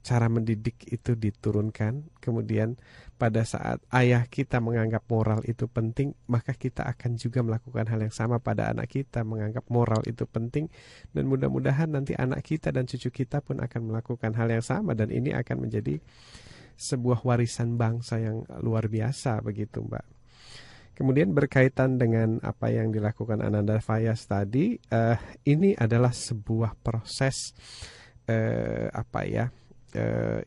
Speaker 2: cara mendidik itu diturunkan. Kemudian pada saat ayah kita menganggap moral itu penting, maka kita akan juga melakukan hal yang sama pada anak kita, menganggap moral itu penting. Dan mudah-mudahan nanti anak kita dan cucu kita pun akan melakukan hal yang sama. Dan ini akan menjadi sebuah warisan bangsa yang luar biasa begitu Mbak. Kemudian berkaitan dengan apa yang dilakukan Ananda Fayaz tadi, ini adalah sebuah proses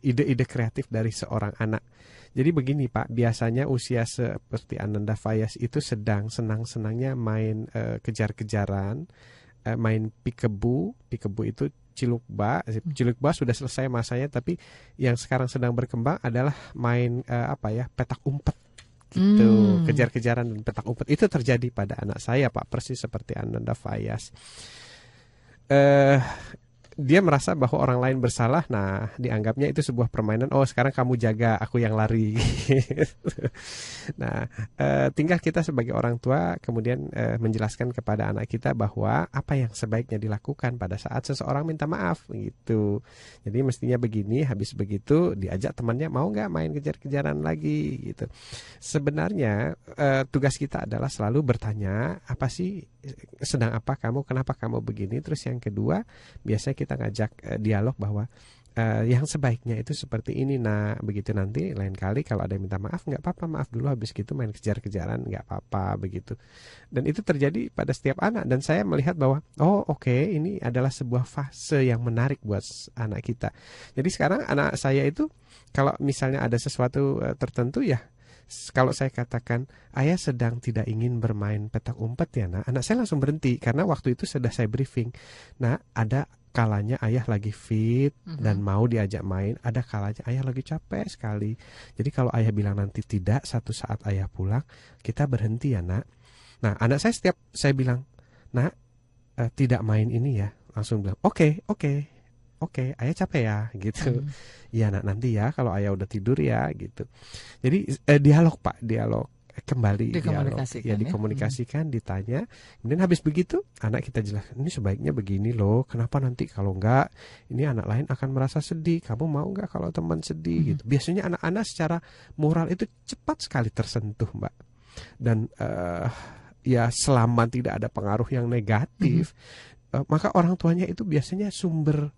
Speaker 2: ide-ide kreatif dari seorang anak. Jadi begini Pak, biasanya usia seperti Ananda Fayaz itu sedang senang-senangnya main kejar-kejaran, main peekaboo itu cilukba sudah selesai masanya, tapi yang sekarang sedang berkembang adalah main petak umpet gitu, kejar-kejaran dan petak umpet. Itu terjadi pada anak saya Pak, persis seperti Ananda Fayaz. Dia merasa bahwa orang lain bersalah, nah dianggapnya itu sebuah permainan. Oh sekarang kamu jaga, aku yang lari. Nah tinggal kita sebagai orang tua kemudian menjelaskan kepada anak kita bahwa apa yang sebaiknya dilakukan pada saat seseorang minta maaf gitu. Jadi mestinya begini, habis begitu diajak temannya, mau nggak main kejar-kejaran lagi gitu. Sebenarnya tugas kita adalah selalu bertanya, apa sih, sedang apa kamu, kenapa kamu begini. Terus yang kedua, biasanya kita ngajak dialog bahwa Yang sebaiknya itu seperti ini, nah begitu. Nanti lain kali kalau ada yang minta maaf, nggak apa-apa, maaf dulu, habis gitu main kejar-kejaran, nggak apa-apa begitu. Dan itu terjadi pada setiap anak, dan saya melihat bahwa ini adalah sebuah fase yang menarik buat anak kita. Jadi sekarang anak saya itu kalau misalnya ada sesuatu tertentu ya, kalau saya katakan ayah sedang tidak ingin bermain petak umpet ya, nah anak saya langsung berhenti karena waktu itu sudah saya briefing. Nah, ada kalanya ayah lagi fit dan mau diajak main, ada kalanya ayah lagi capek sekali. Jadi kalau ayah bilang nanti tidak, satu saat ayah pulang, kita berhenti ya nak. Nah, anak saya setiap saya bilang, nak tidak main ini ya, langsung bilang oke, ayah capek ya gitu. Iya nak, nanti ya kalau ayah udah tidur ya gitu. Jadi dialog Pak, dialog kembali, dikomunikasikan, ditanya. Kemudian habis begitu anak kita jelaskan, ini sebaiknya begini loh, kenapa nanti kalau enggak ini anak lain akan merasa sedih, kamu mau enggak kalau teman sedih gitu. Biasanya anak-anak secara moral itu cepat sekali tersentuh Mbak. Dan ya selama tidak ada pengaruh yang negatif, maka orang tuanya itu biasanya sumber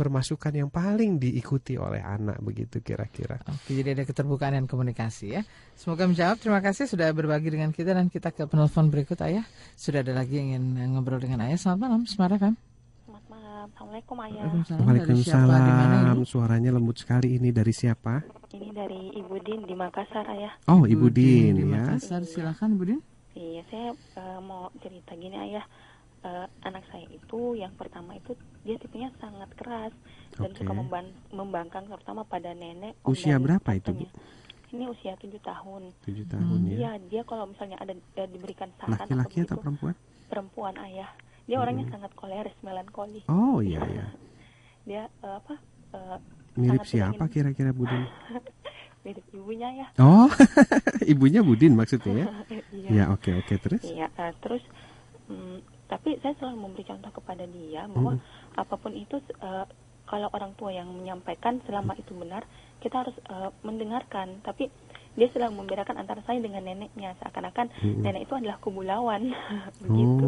Speaker 2: masukan yang paling diikuti oleh anak, begitu kira-kira.
Speaker 1: Oke, jadi ada keterbukaan dan komunikasi ya. Semoga menjawab. Terima kasih sudah berbagi dengan kita, dan kita ke penelpon berikut. Ayah, sudah ada lagi yang ingin ngobrol dengan Ayah. Selamat malam, Smart FM.
Speaker 5: Selamat malam, Assalamualaikum Ayah.
Speaker 2: Waalaikumsalam. Suaranya lembut sekali. Ini dari siapa?
Speaker 5: Ini dari Ibu Din di Makassar Ayah.
Speaker 2: Oh, Ibu Din
Speaker 1: di
Speaker 2: ya.
Speaker 1: Makassar, silakan Ibu Din.
Speaker 5: Iya, saya mau cerita gini Ayah. Anak saya itu yang pertama itu dia tipenya sangat keras dan suka membangkang, terutama pada nenek.
Speaker 2: Usia berapa itu Bu?
Speaker 5: Ini usia 7 tahun.
Speaker 2: 7 tahun ya.
Speaker 5: Iya, dia kalau misalnya ada diberikan saran
Speaker 2: laki-laki atau perempuan?
Speaker 5: Perempuan Ayah. Dia orangnya sangat koleris, melankoli.
Speaker 2: Oh iya ya.
Speaker 5: Dia
Speaker 2: mirip siapa kira-kira Budin?
Speaker 5: Mirip ibunya ya.
Speaker 2: Oh, ibunya Budin maksudnya ya?
Speaker 5: Iya.
Speaker 2: Ya oke terus?
Speaker 5: Iya, terus tapi saya selalu memberi contoh kepada dia bahwa apapun itu kalau orang tua yang menyampaikan selama itu benar, kita harus mendengarkan. Tapi dia selalu membedakan antara saya dengan neneknya, seakan-akan nenek itu adalah kubu lawan begitu.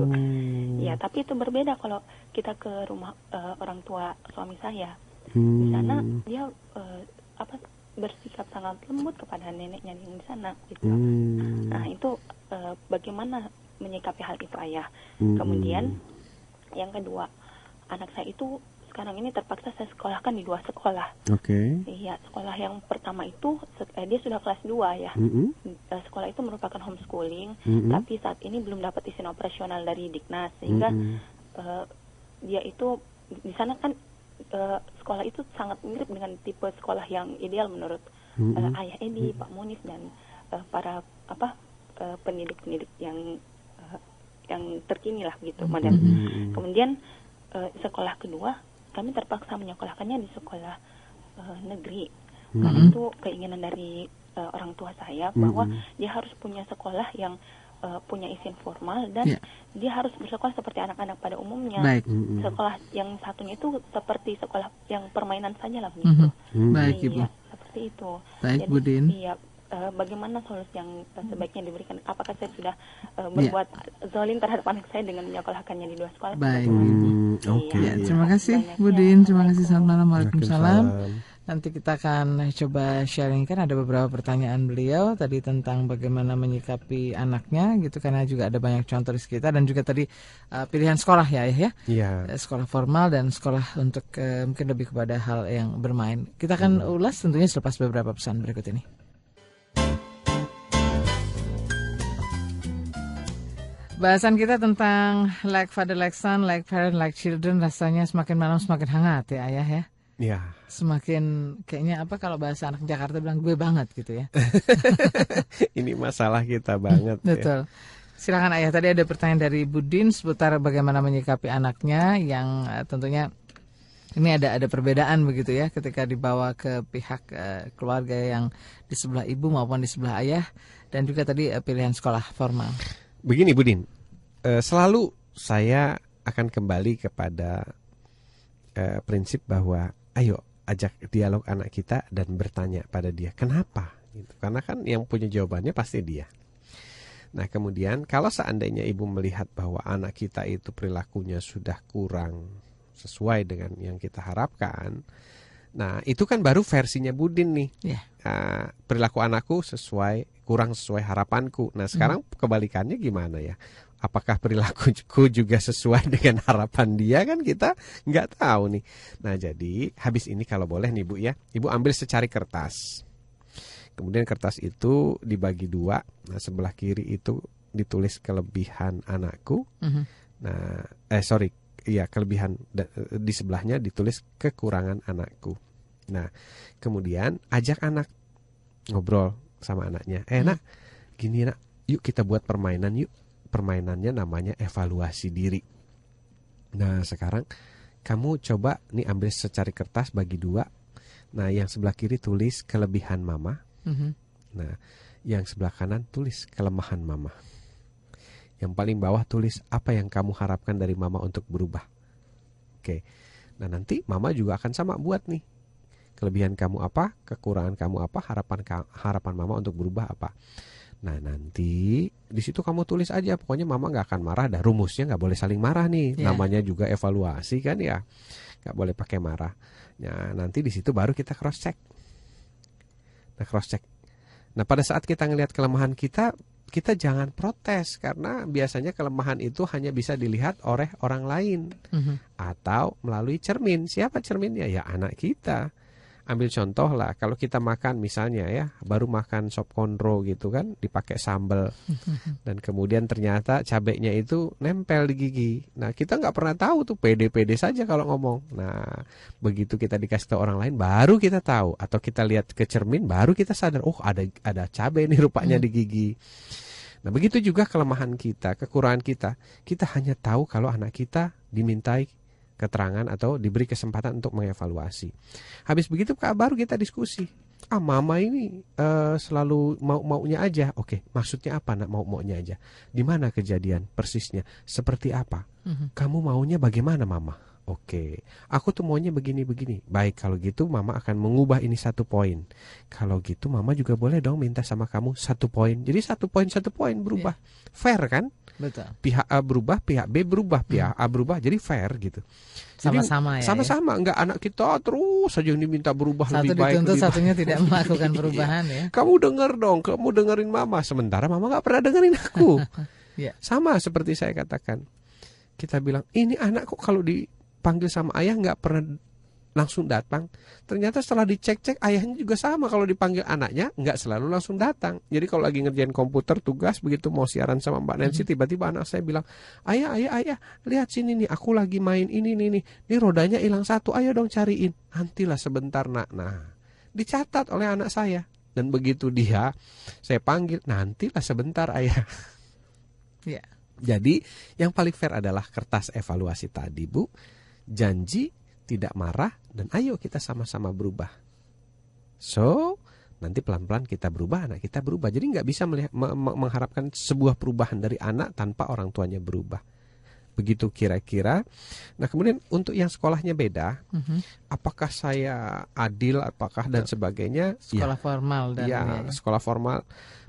Speaker 5: Ya, tapi itu berbeda kalau kita ke rumah orang tua suami saya. Di sana dia bersikap sangat lembut kepada neneknya yang di sana gitu. Nah, itu bagaimana menyikapi hal itu Ayah. Kemudian yang kedua, anak saya itu sekarang ini terpaksa saya sekolahkan di 2 sekolah.
Speaker 2: Oke.
Speaker 5: Iya, sekolah yang pertama itu dia sudah kelas 2 ya. Sekolah itu merupakan homeschooling, tapi saat ini belum dapat izin operasional dari Diknas, sehingga dia itu di sana kan sekolah itu sangat mirip dengan tipe sekolah yang ideal menurut Ayah Edi, Pak Munif dan para pendidik-pendidik yang terkini lah gitu modern. Kemudian sekolah kedua kami terpaksa menyekolahkannya di sekolah negeri karena itu keinginan dari orang tua saya bahwa dia harus punya sekolah yang punya izin formal dan dia harus bersekolah seperti anak-anak pada umumnya.
Speaker 1: Baik.
Speaker 5: Sekolah yang satunya itu seperti sekolah yang permainan saja lah begitu.
Speaker 1: Baik Ibu.
Speaker 5: Seperti itu.
Speaker 1: Baik
Speaker 5: Jadi,
Speaker 1: Budin.
Speaker 5: Iya. Bagaimana solusi yang sebaiknya diberikan? Apakah saya sudah berbuat zalim terhadap anak saya dengan menyekolahkannya di 2 sekolah?
Speaker 1: Baik.
Speaker 2: Oke.
Speaker 1: Ya, terima kasih Budin. Terima kasih. Selamat malam. Waalaikumsalam. Nanti kita akan coba sharingkan, ada beberapa pertanyaan beliau tadi tentang bagaimana menyikapi anaknya gitu, karena juga ada banyak contoh di sekitar, dan juga tadi pilihan sekolah ya.
Speaker 2: Iya.
Speaker 1: Sekolah formal dan sekolah untuk mungkin lebih kepada hal yang bermain. Kita akan ulas tentunya selepas beberapa pesan berikut ini. Bahasan kita tentang like father, like son, like parent, like children, rasanya semakin malam semakin hangat ya Ayah ya.
Speaker 2: Iya.
Speaker 1: Semakin kayaknya kalau bahasa anak Jakarta bilang gue banget gitu ya.
Speaker 2: Ini masalah kita banget.
Speaker 1: Betul. Silakan Ayah, tadi ada pertanyaan dari Budin seputar bagaimana menyikapi anaknya yang tentunya ini ada perbedaan begitu ya ketika dibawa ke pihak keluarga yang di sebelah ibu maupun di sebelah ayah, dan juga tadi pilihan sekolah formal.
Speaker 2: Begini Budin, selalu saya akan kembali kepada prinsip bahwa ayo ajak dialog anak kita dan bertanya pada dia kenapa gitu. Karena kan yang punya jawabannya pasti dia. Nah kemudian kalau seandainya ibu melihat bahwa anak kita itu perilakunya sudah kurang sesuai dengan yang kita harapkan, Nah, itu kan baru versinya Budin nih.
Speaker 1: Yeah.
Speaker 2: Perilaku anakku kurang sesuai harapanku. Nah, sekarang kebalikannya gimana ya? Apakah perilakuku juga sesuai dengan harapan dia, kan kita nggak tahu nih. Nah, jadi habis ini kalau boleh nih Bu ya, Ibu ambil secari kertas. Kemudian kertas itu dibagi 2. Nah, sebelah kiri itu ditulis kelebihan anakku. Nah, kelebihan, di sebelahnya ditulis kekurangan anakku. Nah, kemudian ajak anak ngobrol sama anaknya. Nak, gini nak, yuk kita buat permainan yuk. Permainannya namanya evaluasi diri. Nah, sekarang kamu coba nih ambil secari kertas bagi 2. Nah, yang sebelah kiri tulis kelebihan mama. Nah, yang sebelah kanan tulis kelemahan mama. Yang paling bawah tulis apa yang kamu harapkan dari mama untuk berubah. Oke. Nah, nanti mama juga akan sama buat nih. Kelebihan kamu apa, kekurangan kamu apa, harapan mama untuk berubah apa. Nah, nanti di situ kamu tulis aja. Pokoknya mama nggak akan marah. Dah rumusnya nggak boleh saling marah nih. Namanya juga evaluasi kan ya. Nggak boleh pakai marah. Nah, nanti di situ baru kita cross check. Nah, pada saat kita ngelihat kelemahan kita jangan protes, karena biasanya kelemahan itu hanya bisa dilihat oleh orang lain atau melalui cermin. Siapa cerminnya? Ya anak kita. Ambil contoh lah, kalau kita makan misalnya ya, baru makan sop konro gitu kan, dipakai sambal dan kemudian ternyata cabenya itu nempel di gigi. Nah, kita nggak pernah tahu tuh, pede-pede saja kalau ngomong. Nah, begitu kita dikasih tahu orang lain, baru kita tahu, atau kita lihat ke cermin, baru kita sadar, oh ada cabai nih rupanya di gigi. Nah, begitu juga kelemahan kita, kekurangan kita. Kita hanya tahu kalau anak kita dimintai keterangan atau diberi kesempatan untuk mengevaluasi. Habis begitu baru kita diskusi. Mama ini selalu mau-maunya aja. Oke, maksudnya apa nak mau-maunya aja? Di mana kejadian persisnya? Seperti apa? Kamu maunya bagaimana mama? Oke, aku tuh maunya begini-begini. Baik, kalau gitu mama akan mengubah ini 1 poin. Kalau gitu mama juga boleh dong minta sama kamu 1 poin. Jadi 1 poin berubah. Fair kan?
Speaker 1: Betul.
Speaker 2: Pihak A berubah, pihak B berubah, pihak A berubah, jadi fair gitu.
Speaker 1: Sama-sama ya.
Speaker 2: Sama-sama, enggak anak kita terus saja yang diminta berubah lebih baik.
Speaker 1: Satu dituntut, satunya tidak melakukan perubahan ya.
Speaker 2: Kamu denger dong, kamu dengerin mama, sementara mama enggak pernah dengerin aku. Sama seperti saya katakan. Kita bilang, ini anak kok kalau dipanggil sama ayah enggak pernah langsung datang. Ternyata setelah dicek-cek ayahnya juga sama, kalau dipanggil anaknya nggak selalu langsung datang. Jadi kalau lagi ngerjain komputer tugas, begitu mau siaran sama Mbak Nancy, tiba-tiba anak saya bilang, ayah, lihat sini nih, aku lagi main ini rodanya hilang 1, ayo dong cariin. Nantilah sebentar nak. Nah, dicatat oleh anak saya. Dan begitu saya panggil, nantilah sebentar ayah. Jadi yang paling fair adalah kertas evaluasi tadi Bu, janji, tidak marah, dan ayo kita sama-sama berubah. So, nanti pelan-pelan kita berubah, anak kita berubah. Jadi nggak bisa mengharapkan sebuah perubahan dari anak tanpa orang tuanya berubah. Begitu kira-kira. Nah, kemudian untuk yang sekolahnya beda, apakah saya adil, apakah dan sebagainya?
Speaker 1: Sekolah formal dan
Speaker 2: sekolah formal.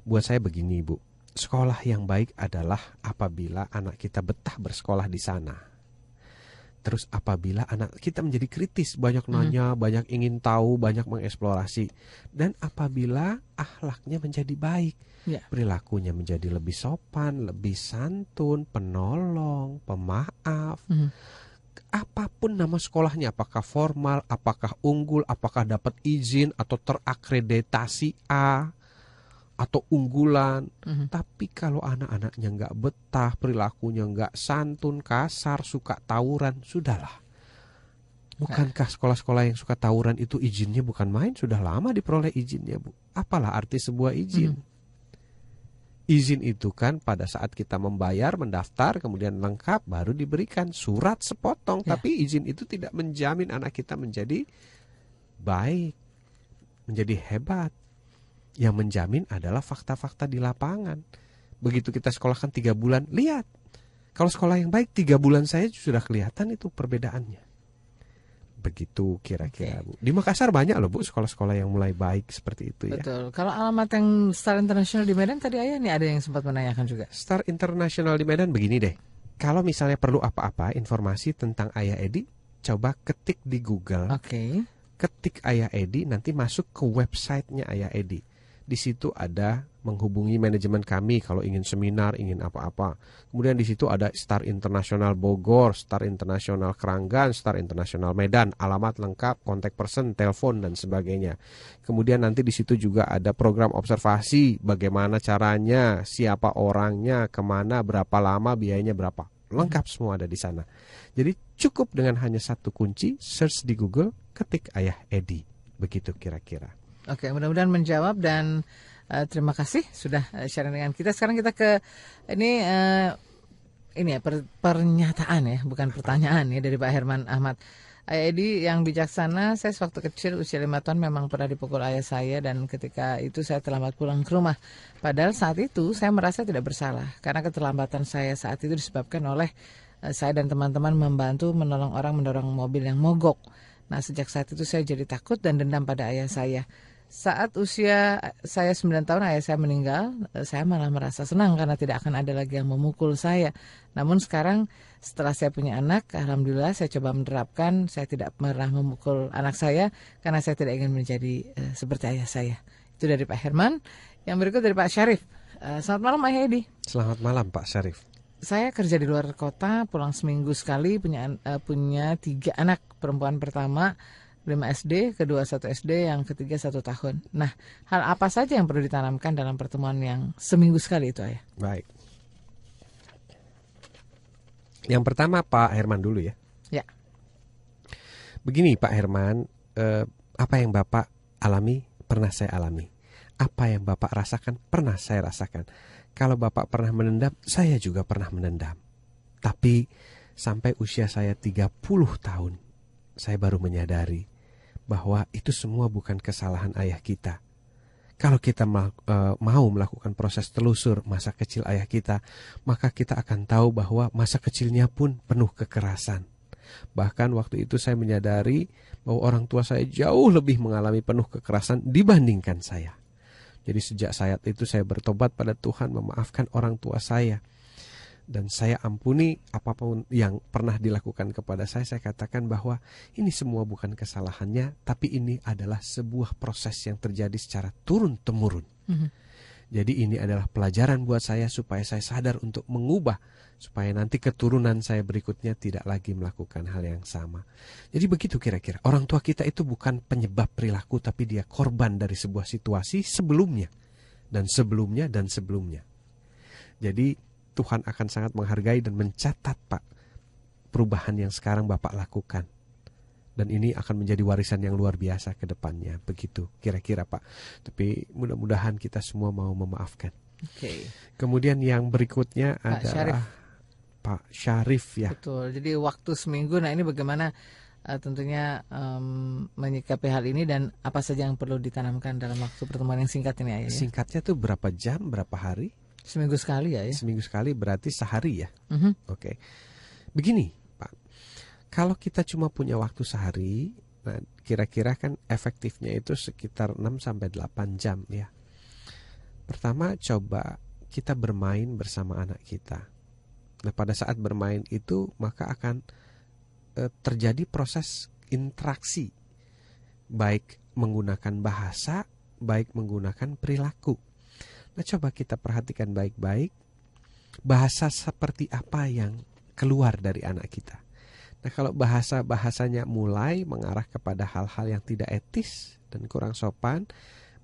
Speaker 2: Buat saya begini, Bu. Sekolah yang baik adalah apabila anak kita betah bersekolah di sana. Terus apabila anak kita menjadi kritis, banyak nanya, banyak ingin tahu, banyak mengeksplorasi. Dan apabila akhlaknya menjadi baik, perilakunya menjadi lebih sopan, lebih santun, penolong, pemaaf. Apapun nama sekolahnya, apakah formal, apakah unggul, apakah dapat izin atau terakreditasi A atau unggulan. Tapi kalau anak-anaknya nggak betah, perilakunya nggak santun, kasar, suka tawuran, sudahlah. Bukankah sekolah-sekolah yang suka tawuran itu izinnya bukan main? Sudah lama diperoleh izinnya, Bu. Apalah arti sebuah izin? Izin itu kan pada saat kita membayar, mendaftar, kemudian lengkap, baru diberikan surat sepotong. Tapi izin itu tidak menjamin anak kita menjadi baik, menjadi hebat. Yang menjamin adalah fakta-fakta di lapangan. Begitu kita sekolahkan 3 bulan, lihat. Kalau sekolah yang baik 3 bulan saya sudah kelihatan itu perbedaannya. Begitu kira-kira, Bu. Di Makassar banyak loh, Bu, sekolah-sekolah yang mulai baik seperti itu ya.
Speaker 1: Betul. Kalau alamat yang Star International di Medan tadi ayah nih ada yang sempat menanyakan juga.
Speaker 2: Star International di Medan begini deh. Kalau misalnya perlu apa-apa informasi tentang Ayah Edi, coba ketik di Google. ketik Ayah Edi, nanti masuk ke websitenya Ayah Edi. Di situ ada menghubungi manajemen kami kalau ingin seminar, ingin apa-apa. Kemudian di situ ada Star Internasional Bogor, Star Internasional Keranggan, Star Internasional Medan, alamat lengkap, kontak person, telepon dan sebagainya. Kemudian nanti di situ juga ada program observasi, bagaimana caranya, siapa orangnya, kemana, berapa lama, biayanya berapa. Lengkap semua ada di sana. Jadi cukup dengan hanya satu kunci, search di Google, ketik Ayah Edi. Begitu kira-kira.
Speaker 1: Oke, mudah-mudahan menjawab dan terima kasih sudah sharing dengan kita. Sekarang kita ke ini ya pernyataan ya, bukan pertanyaan ya, dari Pak Herman Ahmad. Ayah Edi yang bijaksana, saya sewaktu kecil usia 5 tahun memang pernah dipukul ayah saya dan ketika itu saya terlambat pulang ke rumah. Padahal saat itu saya merasa tidak bersalah karena keterlambatan saya saat itu disebabkan oleh saya dan teman-teman membantu menolong orang mendorong mobil yang mogok. Nah, sejak saat itu saya jadi takut dan dendam pada ayah saya. Saat usia saya 9 tahun ayah saya meninggal, saya malah merasa senang karena tidak akan ada lagi yang memukul saya. Namun sekarang setelah saya punya anak, alhamdulillah saya coba menerapkan, saya tidak pernah memukul anak saya karena saya tidak ingin menjadi seperti ayah saya. Itu dari Pak Herman. Yang berikut dari Pak Syarif. Selamat malam Ayah Edi.
Speaker 2: Selamat malam Pak Syarif.
Speaker 1: Saya kerja di luar kota, pulang seminggu sekali, punya 3 anak. Perempuan pertama 5 SD, kedua 1 SD, yang ketiga 1 tahun. Nah, hal apa saja yang perlu ditanamkan dalam pertemuan yang seminggu sekali itu, Ayah?
Speaker 2: Baik. Yang pertama Pak Herman dulu ya.
Speaker 1: Ya.
Speaker 2: Begini Pak Herman, apa yang Bapak alami, pernah saya alami. Apa yang Bapak rasakan, pernah saya rasakan. Kalau Bapak pernah menendam, saya juga pernah menendam. Tapi sampai usia saya 30 tahun, saya baru menyadari bahwa itu semua bukan kesalahan ayah kita. Kalau kita mau melakukan proses telusur masa kecil ayah kita, maka kita akan tahu bahwa masa kecilnya pun penuh kekerasan. Bahkan waktu itu saya menyadari bahwa orang tua saya jauh lebih mengalami penuh kekerasan dibandingkan saya. Jadi sejak saat itu saya bertobat pada Tuhan, memaafkan orang tua saya. Dan saya ampuni apapun yang pernah dilakukan kepada saya. Saya katakan bahwa ini semua bukan kesalahannya, tapi ini adalah sebuah proses yang terjadi secara turun-temurun. Jadi ini adalah pelajaran buat saya supaya saya sadar untuk mengubah, supaya nanti keturunan saya berikutnya tidak lagi melakukan hal yang sama. Jadi begitu kira-kira. Orang tua kita itu bukan penyebab perilaku, tapi dia korban dari sebuah situasi sebelumnya. Dan sebelumnya dan sebelumnya. Jadi Tuhan akan sangat menghargai dan mencatat Pak perubahan yang sekarang Bapak lakukan. Dan ini akan menjadi warisan yang luar biasa ke depannya. Begitu kira-kira Pak. Tapi mudah-mudahan kita semua mau memaafkan.
Speaker 1: Oke.
Speaker 2: Kemudian yang berikutnya
Speaker 1: Pak
Speaker 2: adalah
Speaker 1: Syarif.
Speaker 2: Pak Syarif ya.
Speaker 1: Betul. Jadi waktu seminggu, nah ini bagaimana tentunya menyikapi hal ini dan apa saja yang perlu ditanamkan dalam waktu pertemuan yang singkat ini Ayah? Ya?
Speaker 2: Singkatnya tuh berapa jam, berapa hari?
Speaker 1: Seminggu sekali ya?
Speaker 2: Seminggu sekali berarti sehari ya. Oke. Begini Pak, kalau kita cuma punya waktu sehari, nah, kira-kira kan efektifnya itu sekitar 6-8 jam ya. Pertama coba kita bermain bersama anak kita. Nah pada saat bermain itu maka akan terjadi proses interaksi. Baik menggunakan bahasa, baik menggunakan perilaku. Nah coba kita perhatikan baik-baik bahasa seperti apa yang keluar dari anak kita. Nah kalau bahasanya mulai mengarah kepada hal-hal yang tidak etis dan kurang sopan,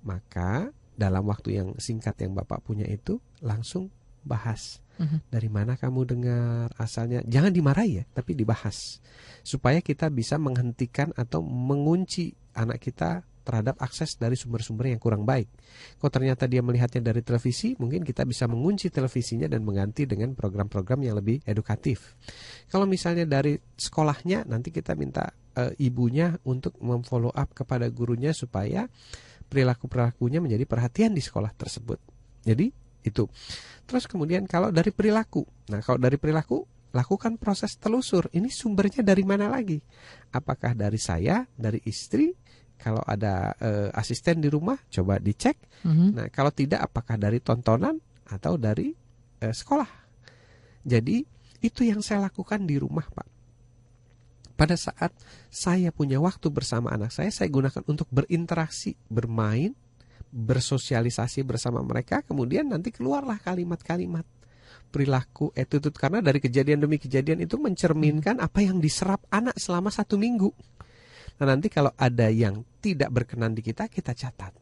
Speaker 2: maka dalam waktu yang singkat yang Bapak punya itu langsung bahas. Dari mana kamu dengar asalnya, jangan dimarahi ya, tapi dibahas. Supaya kita bisa menghentikan atau mengunci anak kita terhadap akses dari sumber-sumber yang kurang baik. Kalau ternyata dia melihatnya dari televisi, mungkin kita bisa mengunci televisinya dan mengganti dengan program-program yang lebih edukatif. Kalau misalnya dari sekolahnya, nanti kita minta ibunya untuk memfollow up kepada gurunya supaya perilaku-perilakunya menjadi perhatian di sekolah tersebut. Jadi itu. Terus kemudian kalau dari perilaku, nah kalau dari perilaku lakukan proses telusur. Ini sumbernya dari mana lagi? Apakah dari saya, dari istri? Kalau ada asisten di rumah, coba dicek. Nah, kalau tidak, apakah dari tontonan atau dari sekolah? Jadi, itu yang saya lakukan di rumah, Pak. Pada saat saya punya waktu bersama anak saya gunakan untuk berinteraksi, bermain, bersosialisasi bersama mereka. Kemudian nanti keluarlah kalimat-kalimat, perilaku, attitude. Karena dari kejadian demi kejadian itu mencerminkan apa yang diserap anak selama 1 minggu. Nah nanti kalau ada yang tidak berkenan di kita catat.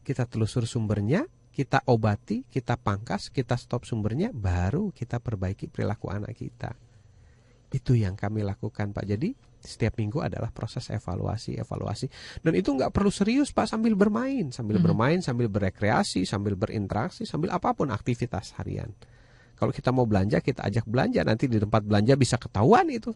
Speaker 2: Kita telusur sumbernya, kita obati, kita pangkas, kita stop sumbernya, baru kita perbaiki perilaku anak kita. Itu yang kami lakukan, Pak. Jadi setiap minggu adalah proses evaluasi. Dan itu nggak perlu serius, Pak, sambil bermain, sambil berekreasi, sambil berinteraksi, sambil apapun aktivitas harian. Kalau kita mau belanja, kita ajak belanja. Nanti di tempat belanja bisa ketahuan itu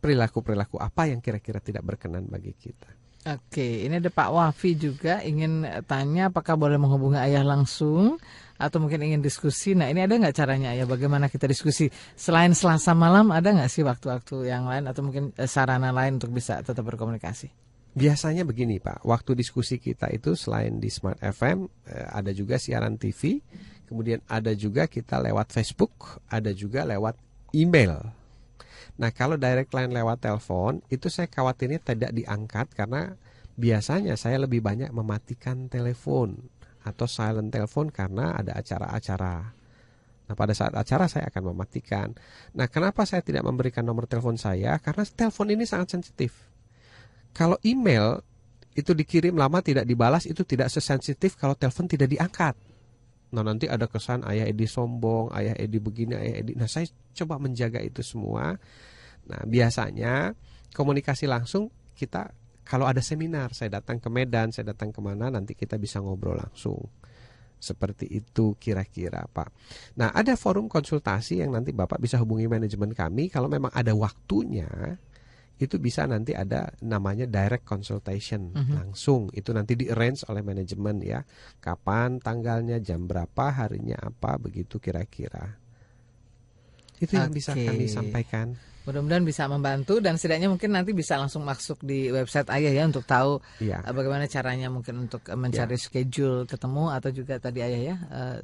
Speaker 2: perilaku-perilaku apa yang kira-kira tidak berkenan bagi kita.
Speaker 1: Oke, ini ada Pak Wafi juga ingin tanya apakah boleh menghubungi ayah langsung atau mungkin ingin diskusi. Nah ini ada nggak caranya ayah bagaimana kita diskusi? Selain Selasa malam ada nggak sih waktu-waktu yang lain atau mungkin sarana lain untuk bisa tetap berkomunikasi?
Speaker 2: Biasanya begini Pak, waktu diskusi kita itu selain di Smart FM ada juga siaran TV, kemudian ada juga kita lewat Facebook, ada juga lewat email. Nah kalau direct line lewat telepon itu saya khawatirnya tidak diangkat karena biasanya saya lebih banyak mematikan telepon atau silent telepon karena ada acara-acara. Nah pada saat acara saya akan mematikan. Nah kenapa saya tidak memberikan nomor telepon saya? Karena telepon ini sangat sensitif. Kalau email itu dikirim lama tidak dibalas itu tidak sesensitif kalau telepon tidak diangkat. Nah nanti ada kesan ayah Edi sombong, ayah Edi begini, ayah Edi. Nah saya coba menjaga itu semua. Nah biasanya komunikasi langsung kita kalau ada seminar, saya datang ke Medan, saya datang kemana, nanti kita bisa ngobrol langsung. Seperti itu kira-kira Pak. Nah ada forum konsultasi yang nanti Bapak bisa hubungi manajemen kami. Kalau memang ada waktunya, itu bisa nanti ada namanya direct consultation langsung. Itu nanti di-arrange oleh manajemen ya. Kapan tanggalnya, jam berapa, harinya apa, begitu kira-kira. Itu yang bisa kami sampaikan.
Speaker 1: Mudah-mudahan bisa membantu dan setidaknya mungkin nanti bisa langsung masuk di website ayah ya untuk tahu bagaimana caranya mungkin untuk mencari schedule ketemu atau juga tadi ayah ya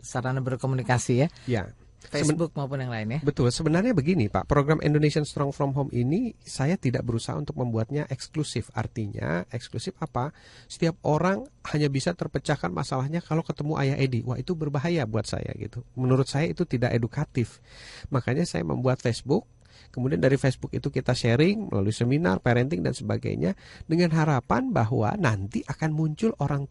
Speaker 1: sarana berkomunikasi ya.
Speaker 2: Ya.
Speaker 1: Facebook maupun yang lain ya.
Speaker 2: Betul, sebenarnya begini Pak, program Indonesian Strong From Home ini saya tidak berusaha untuk membuatnya eksklusif. Artinya eksklusif apa? Setiap orang hanya bisa terpecahkan masalahnya kalau ketemu ayah Edi. Wah itu berbahaya buat saya gitu. Menurut saya itu tidak edukatif. Makanya saya membuat Facebook. Kemudian dari Facebook itu kita sharing melalui seminar, parenting dan sebagainya dengan harapan bahwa nanti akan muncul orang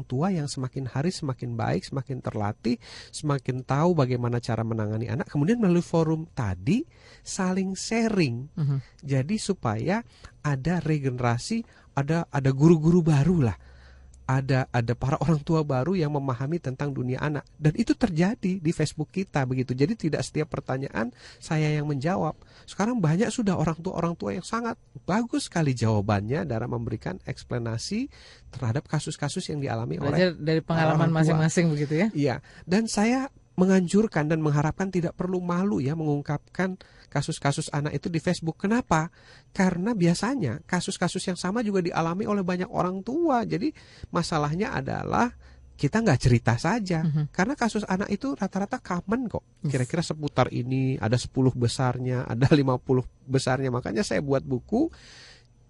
Speaker 2: tua yang semakin hari semakin baik, semakin terlatih, semakin tahu bagaimana cara menangani anak. Kemudian melalui forum tadi saling sharing. Jadi supaya ada regenerasi, ada guru-guru baru lah. Ada para orang tua baru yang memahami tentang dunia anak. Dan itu terjadi di Facebook kita begitu. Jadi tidak setiap pertanyaan saya yang menjawab. Sekarang banyak sudah orang tua yang sangat bagus sekali jawabannya dalam memberikan eksplanasi terhadap kasus-kasus yang dialami oleh
Speaker 1: dari pengalaman masing-masing begitu ya.
Speaker 2: Iya. Dan saya menganjurkan dan mengharapkan tidak perlu malu ya mengungkapkan kasus-kasus anak itu di Facebook. Kenapa? Karena biasanya kasus-kasus yang sama juga dialami oleh banyak orang tua. Jadi masalahnya adalah kita nggak cerita saja. Karena kasus anak itu rata-rata common kok. Kira-kira seputar ini, ada 10 besarnya, ada 50 besarnya. Makanya saya buat buku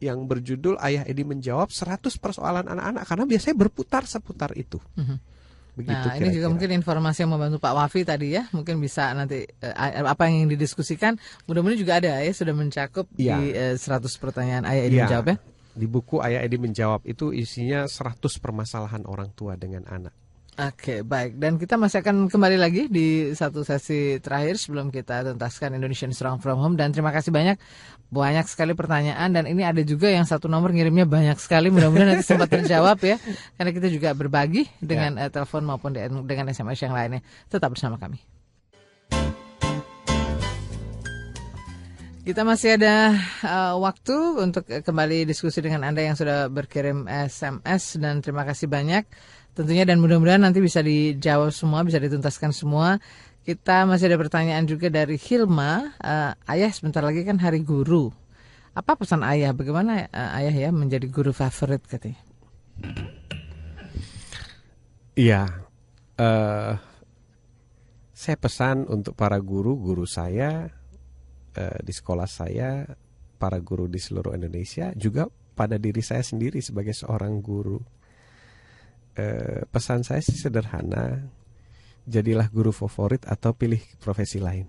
Speaker 2: yang berjudul Ayah Edi Menjawab 100 Persoalan Anak-anak. Karena biasanya berputar seputar itu. Begitu
Speaker 1: nah
Speaker 2: kira-kira.
Speaker 1: Ini juga mungkin informasi yang membantu Pak Wafi tadi ya. Mungkin bisa nanti apa yang didiskusikan mudah-mudahan juga ada ya sudah mencakup di 100 pertanyaan Ayah Edi Menjawab ya.
Speaker 2: Di buku Ayah Edi Menjawab itu isinya 100 permasalahan orang tua dengan anak.
Speaker 1: Oke, baik. Dan kita masih akan kembali lagi di satu sesi terakhir sebelum kita tuntaskan Indonesian Strong From Home. Dan terima kasih banyak sekali pertanyaan. Dan ini ada juga yang satu nomor ngirimnya banyak sekali. Mudah-mudahan nanti sempat terjawab ya. Karena kita juga berbagi dengan telepon maupun dengan SMS yang lainnya. Tetap bersama kami. Kita masih ada waktu untuk kembali diskusi dengan Anda yang sudah berkirim SMS. Dan terima kasih banyak. Tentunya dan mudah-mudahan nanti bisa dijawab semua, bisa dituntaskan semua. Kita masih ada pertanyaan juga dari Hilma. Ayah sebentar lagi kan Hari Guru. Apa pesan ayah? Bagaimana ayah ya menjadi guru favorit katanya?
Speaker 2: Iya, saya pesan untuk para guru saya di sekolah saya para guru di seluruh Indonesia, juga pada diri saya sendiri sebagai seorang guru. Pesan saya sih sederhana, jadilah guru favorit atau pilih profesi lain.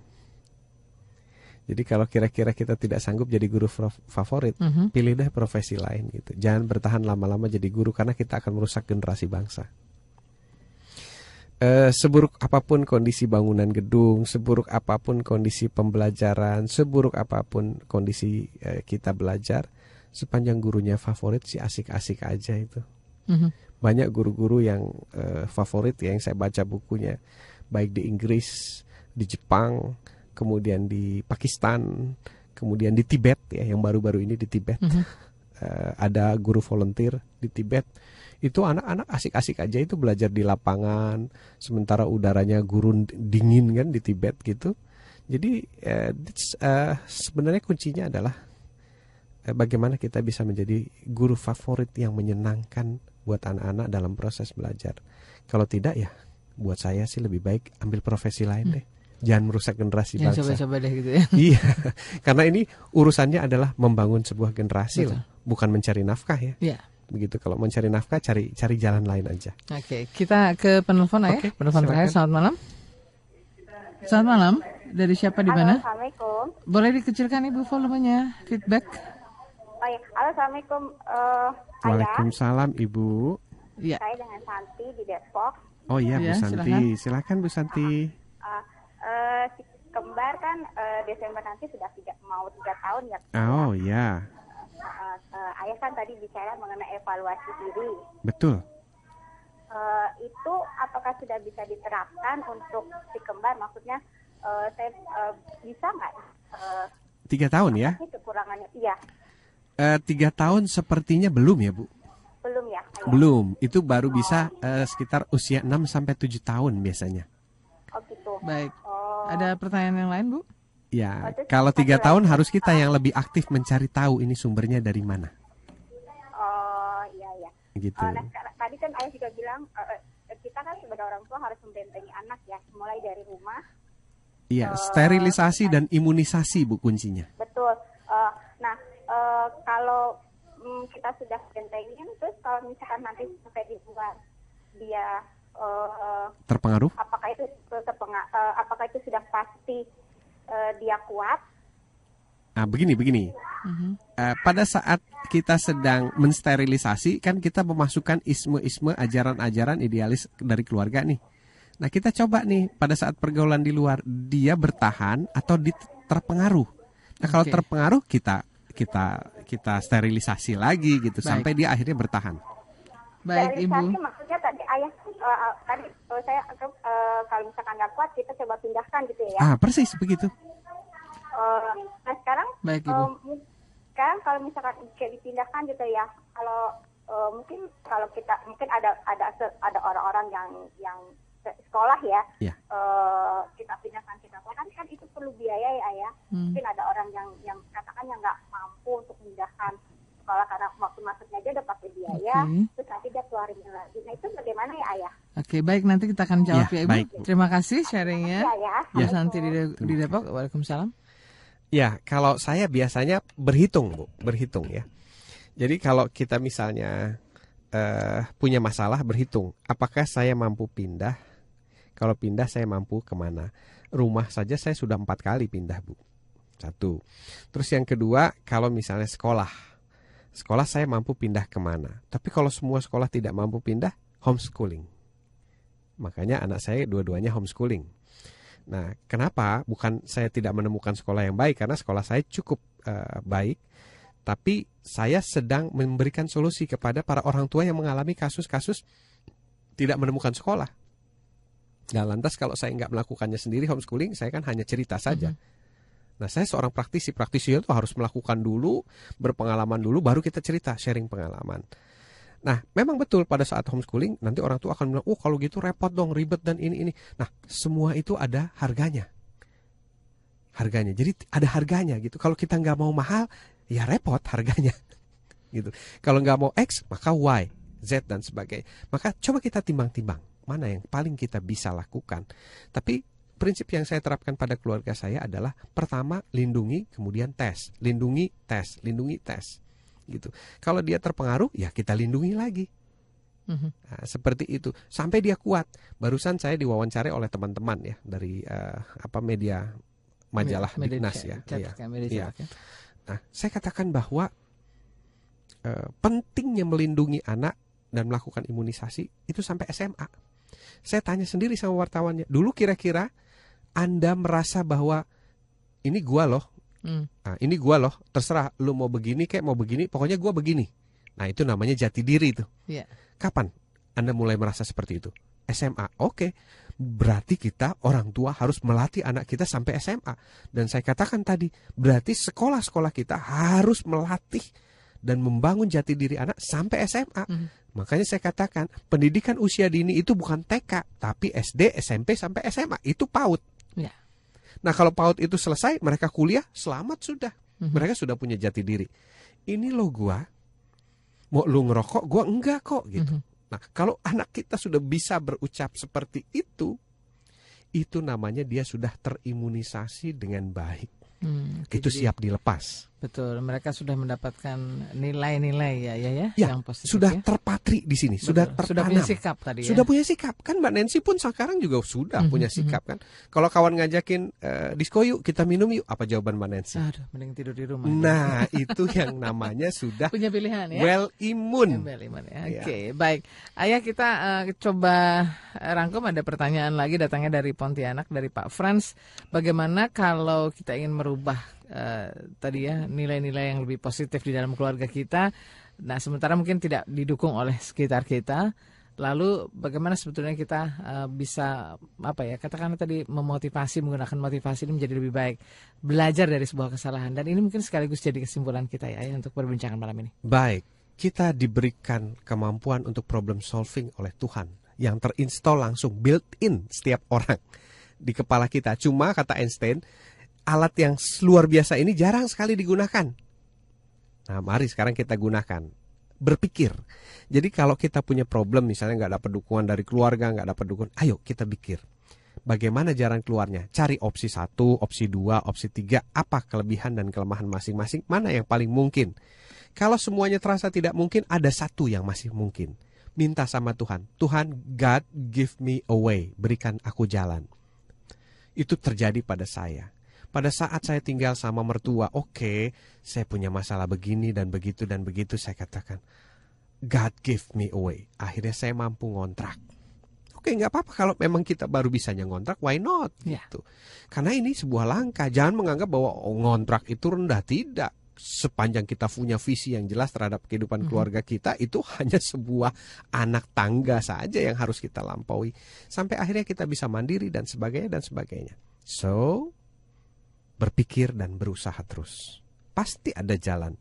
Speaker 2: Jadi kalau kira-kira kita tidak sanggup jadi guru favorit, pilih deh profesi lain gitu. Jangan bertahan lama-lama jadi guru karena kita akan merusak generasi bangsa. Seburuk apapun kondisi bangunan gedung, seburuk apapun kondisi pembelajaran, seburuk apapun kondisi kita belajar, sepanjang gurunya favorit sih asik-asik aja itu. Banyak guru-guru yang favorit ya, yang saya baca bukunya, baik di Inggris, di Jepang, kemudian di Pakistan, kemudian di Tibet ya, yang baru-baru ini di Tibet. Ada guru volunteer di Tibet. Itu anak-anak asik-asik aja itu belajar di lapangan, sementara udaranya gurun dingin kan di Tibet gitu. Jadi sebenarnya kuncinya adalah bagaimana kita bisa menjadi guru favorit yang menyenangkan buat anak-anak dalam proses belajar. Kalau tidak ya, buat saya sih lebih baik ambil profesi lain deh. Jangan merusak generasi bangsa.
Speaker 1: Coba-coba deh gitu ya.
Speaker 2: Iya, karena ini urusannya adalah membangun sebuah generasi loh, bukan mencari nafkah ya.
Speaker 1: Iya.
Speaker 2: Begitu, kalau mencari nafkah cari jalan lain aja.
Speaker 1: Oke, kita ke penelpon ya. Penelpon terakhir, selamat malam. Selamat malam. Dari siapa di mana?
Speaker 3: Assalamualaikum.
Speaker 1: Boleh dikecilkan Ibu volumenya, feedback.
Speaker 3: Oh ya, halo, assalamualaikum.
Speaker 2: Waalaikumsalam Ibu.
Speaker 1: Iya.
Speaker 3: Saya dengan Santi di Depok.
Speaker 2: Oh iya Bu
Speaker 1: Ya,
Speaker 2: Santi, silakan Bu Santi.
Speaker 3: Si kembar kan Desember nanti sudah mau 3 tahun ya.
Speaker 2: Oh iya.
Speaker 3: Ayah kan tadi bicara mengenai evaluasi diri.
Speaker 2: Betul.
Speaker 3: Itu apakah sudah bisa diterapkan untuk si kembar? Maksudnya saya bisa nggak?
Speaker 2: 3 tahun ya?
Speaker 3: Kekurangannya, iya.
Speaker 2: 3 tahun sepertinya belum ya Bu?
Speaker 3: Belum ya? Ayah?
Speaker 2: Belum, itu baru bisa sekitar usia 6-7 tahun biasanya.
Speaker 3: Oh gitu.
Speaker 1: Baik. Ada pertanyaan yang lain Bu?
Speaker 2: Ya, kalau 3 tahun harus kita yang lebih aktif mencari tahu ini sumbernya dari mana.
Speaker 3: Oh iya iya.
Speaker 2: Gitu.
Speaker 3: Nah, tadi kan ayah juga bilang kita kan sebagai orang tua harus membentengi anak ya, mulai dari rumah.
Speaker 2: Iya, sterilisasi dan imunisasi Bu kuncinya.
Speaker 3: Betul. Kalau kita sudah bentengin, terus kalau misalkan nanti sampai di luar dia
Speaker 2: terpengaruh?
Speaker 3: Apakah itu sudah pasti dia kuat?
Speaker 2: Nah, begini. Pada saat kita sedang mensterilisasi, kan kita memasukkan isme-isme ajaran-ajaran idealis dari keluarga nih. Nah, kita coba nih pada saat pergaulan di luar, dia bertahan atau terpengaruh. Nah, kalau terpengaruh kita sterilisasi lagi gitu. Baik. Sampai dia akhirnya bertahan.
Speaker 3: Baik Ibu. Maksudnya tadi ayah saya kalau misalkan nggak kuat kita coba pindahkan gitu ya.
Speaker 2: Persis begitu.
Speaker 3: Nah sekarang
Speaker 1: baik, Ibu.
Speaker 3: Sekarang kalau misalkan kayak dipindahkan gitu ya, kalau kalau kita ada orang-orang yang sekolah ya, kita pindahkan kita kan itu perlu biaya ya ayah. Mungkin ada orang yang katakan yang nggak mampu untuk pindahkan sekolah karena waktu masuknya aja udah pakai biaya, terus nanti dia keluarin lagi. Nah itu bagaimana ya ayah?
Speaker 1: Oke, baik, nanti kita akan jawab ya Ibu.
Speaker 2: Baik.
Speaker 1: Terima kasih sharingnya.
Speaker 3: Ya.
Speaker 1: Santi di Depok. Waalaikumsalam.
Speaker 2: Ya, kalau saya biasanya berhitung ya. Jadi kalau kita misalnya punya masalah, berhitung, apakah saya mampu pindah? Kalau pindah saya mampu kemana? Rumah saja saya sudah 4 kali pindah Bu. 1. Terus yang kedua, kalau misalnya sekolah saya mampu pindah kemana? Tapi kalau semua sekolah tidak mampu pindah, homeschooling. Makanya anak saya dua-duanya homeschooling. Nah, kenapa? Bukan saya tidak menemukan sekolah yang baik, karena sekolah saya cukup baik. Tapi saya sedang memberikan solusi kepada para orang tua yang mengalami kasus-kasus tidak menemukan sekolah. Nah, lantas kalau saya nggak melakukannya sendiri homeschooling, saya kan hanya cerita saja. Nah, saya seorang praktisi itu harus melakukan dulu, berpengalaman dulu, baru kita cerita, sharing pengalaman. Nah, memang betul pada saat homeschooling, nanti orang tua akan bilang, kalau gitu repot dong, ribet dan ini. Nah, semua itu ada harganya. Jadi ada harganya gitu. Kalau kita nggak mau mahal, ya repot harganya. Gitu. Kalau nggak mau X, maka Y, Z dan sebagainya. Maka coba kita timbang-timbang mana yang paling kita bisa lakukan. Tapi prinsip yang saya terapkan pada keluarga saya adalah pertama lindungi, kemudian tes, lindungi, tes, lindungi, tes, gitu. Kalau dia terpengaruh, ya kita lindungi lagi. Nah, seperti itu sampai dia kuat. Barusan saya diwawancari oleh teman-teman ya dari media majalah Dignas ya. Iya. Nah, saya katakan bahwa pentingnya melindungi anak dan melakukan imunisasi itu sampai SMA. Saya tanya sendiri sama wartawannya, dulu kira-kira Anda merasa bahwa ini gua loh, nah, ini gua loh, terserah lu mau begini kayak mau begini, pokoknya gua begini. Nah, itu namanya jati diri itu. Yeah. Kapan Anda mulai merasa seperti itu? SMA. Oke. Berarti kita orang tua harus melatih anak kita sampai SMA. Dan saya katakan tadi, berarti sekolah-sekolah kita harus melatih dan membangun jati diri anak sampai SMA. Makanya saya katakan, pendidikan usia dini itu bukan TK, tapi SD, SMP sampai SMA. Itu PAUD. Yeah. Nah, kalau PAUD itu selesai, mereka kuliah, selamat sudah. Mereka sudah punya jati diri. Ini loh gua, mau lu ngerokok, gua enggak kok gitu. Nah, kalau anak kita sudah bisa berucap seperti itu namanya dia sudah terimunisasi dengan baik. Itu jadi, siap dilepas.
Speaker 1: Betul, mereka sudah mendapatkan nilai-nilai ya yang positif.
Speaker 2: Sudah
Speaker 1: ya?
Speaker 2: Terpatri di sini, sudah tertanam.
Speaker 1: Sudah punya sikap tadi ya.
Speaker 2: Sudah punya sikap. Kan Mbak Nancy pun sekarang juga sudah punya sikap kan. Kalau kawan ngajakin disko yuk, kita minum yuk, apa jawaban Mbak Nancy?
Speaker 1: Aduh, mending tidur di rumah.
Speaker 2: Nah, itu yang namanya sudah
Speaker 1: punya pilihan ya.
Speaker 2: Well imun.
Speaker 1: Ya. Oke, baik. Ayah, kita coba rangkum, ada pertanyaan lagi datangnya dari Pontianak, dari Pak Frans. Bagaimana kalau kita ingin merubah tadi ya nilai-nilai yang lebih positif di dalam keluarga kita, nah sementara mungkin tidak didukung oleh sekitar kita, lalu bagaimana sebetulnya kita bisa katakanlah tadi memotivasi, menggunakan motivasi ini menjadi lebih baik, belajar dari sebuah kesalahan, dan ini mungkin sekaligus jadi kesimpulan kita ya untuk perbincangan malam ini.
Speaker 2: Baik, kita diberikan kemampuan untuk problem solving oleh Tuhan yang terinstall langsung, built-in setiap orang di kepala kita. Cuma kata Einstein, alat yang luar biasa ini jarang sekali digunakan. Nah, mari sekarang kita gunakan. Berpikir. Jadi kalau kita punya problem, misalnya nggak dapat dukungan dari keluarga, nggak dapat dukungan, ayo kita pikir. Bagaimana jalan keluarnya? Cari opsi 1, opsi 2, opsi 3. Apa kelebihan dan kelemahan masing-masing? Mana yang paling mungkin? Kalau semuanya terasa tidak mungkin, ada satu yang masih mungkin. Minta sama Tuhan. Tuhan, God give me a way. Berikan aku jalan. Itu terjadi pada saya. Pada saat saya tinggal sama mertua, oke, saya punya masalah begini dan begitu, saya katakan, God give me away. Akhirnya saya mampu ngontrak. Oke, nggak apa-apa kalau memang kita baru bisanya ngontrak, why not? Gitu. Karena ini sebuah langkah. Jangan menganggap bahwa ngontrak itu rendah, tidak. Sepanjang kita punya visi yang jelas terhadap kehidupan keluarga kita, itu hanya sebuah anak tangga saja yang harus kita lampaui. Sampai akhirnya kita bisa mandiri dan sebagainya. So, berpikir dan berusaha terus. Pasti ada jalan.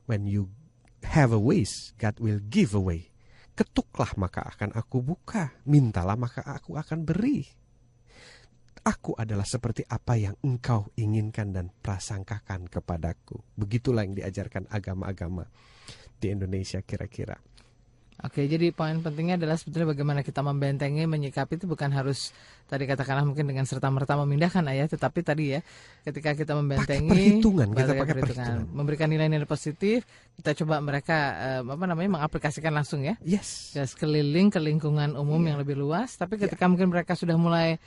Speaker 2: When you have a ways, God will give away. Ketuklah maka akan aku buka. Mintalah maka aku akan beri. Aku adalah seperti apa yang engkau inginkan dan prasangkakan kepadaku. Begitulah yang diajarkan agama-agama di Indonesia kira-kira.
Speaker 1: Oke, jadi poin pentingnya adalah sebetulnya bagaimana kita membentengi, menyikapi itu bukan harus tadi katakanlah mungkin dengan serta-merta memindahkan ayah, tetapi tadi ya ketika kita membentengi,
Speaker 2: kita pakai perhitungan,
Speaker 1: memberikan nilai-nilai positif, kita coba mereka mengaplikasikan langsung ya.
Speaker 2: Yes.
Speaker 1: Sekeliling ke lingkungan umum yang lebih luas, tapi ketika mungkin mereka sudah mulai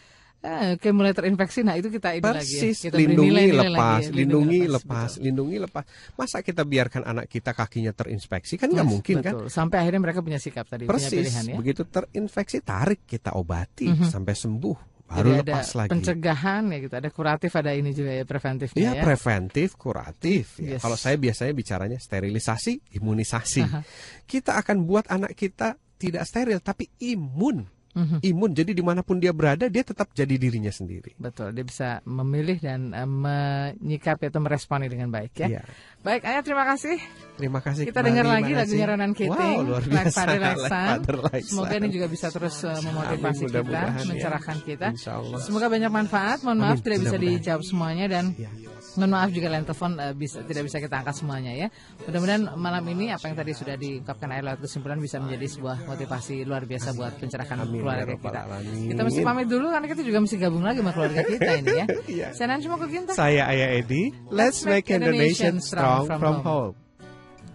Speaker 1: terinfeksi, nah itu kita
Speaker 2: persis,
Speaker 1: lagi ya. Kita
Speaker 2: lindungi lepas. Masa kita biarkan anak kita kakinya terinfeksi, kan nggak mungkin
Speaker 1: betul.
Speaker 2: Kan?
Speaker 1: Sampai akhirnya mereka punya sikap tadi,
Speaker 2: persis,
Speaker 1: punya pilihan ya.
Speaker 2: Begitu terinfeksi, tarik, kita obati sampai sembuh, baru
Speaker 1: jadi
Speaker 2: lepas
Speaker 1: ada
Speaker 2: lagi.
Speaker 1: Pencegahan ya gitu, ada kuratif, ada ini juga ya, preventifnya ya.
Speaker 2: Preventif, kuratif. Ya. Kalau saya biasanya bicaranya sterilisasi, imunisasi. Kita akan buat anak kita tidak steril, tapi imun. Imun, jadi dimanapun dia berada, dia tetap jadi dirinya sendiri.
Speaker 1: Betul, dia bisa memilih dan menyikapi atau meresponi dengan baik ya. Baik, Ayah, terima kasih.
Speaker 2: Terima kasih.
Speaker 1: Kita dengar lagi lagunya Ronan Keating.
Speaker 2: Wow, luar biasa.
Speaker 1: Semoga ini juga bisa terus memotivasi kita, mencerahkan kita. Semoga banyak manfaat. Mohon maaf tidak bisa dijawab semuanya dan Mohon maaf juga line telepon tidak bisa kita angkat semuanya ya. Mudah-mudahan malam ini apa yang tadi sudah diungkapkan lewat kesimpulan bisa menjadi sebuah motivasi luar biasa buat pencerahkan keluarga kita. Kita mesti pamit dulu karena kita juga mesti gabung lagi sama keluarga kita ini ya. Saya Nancy Mokoginta.
Speaker 2: Saya Ayah Edi. Let's make Indonesia strong from home.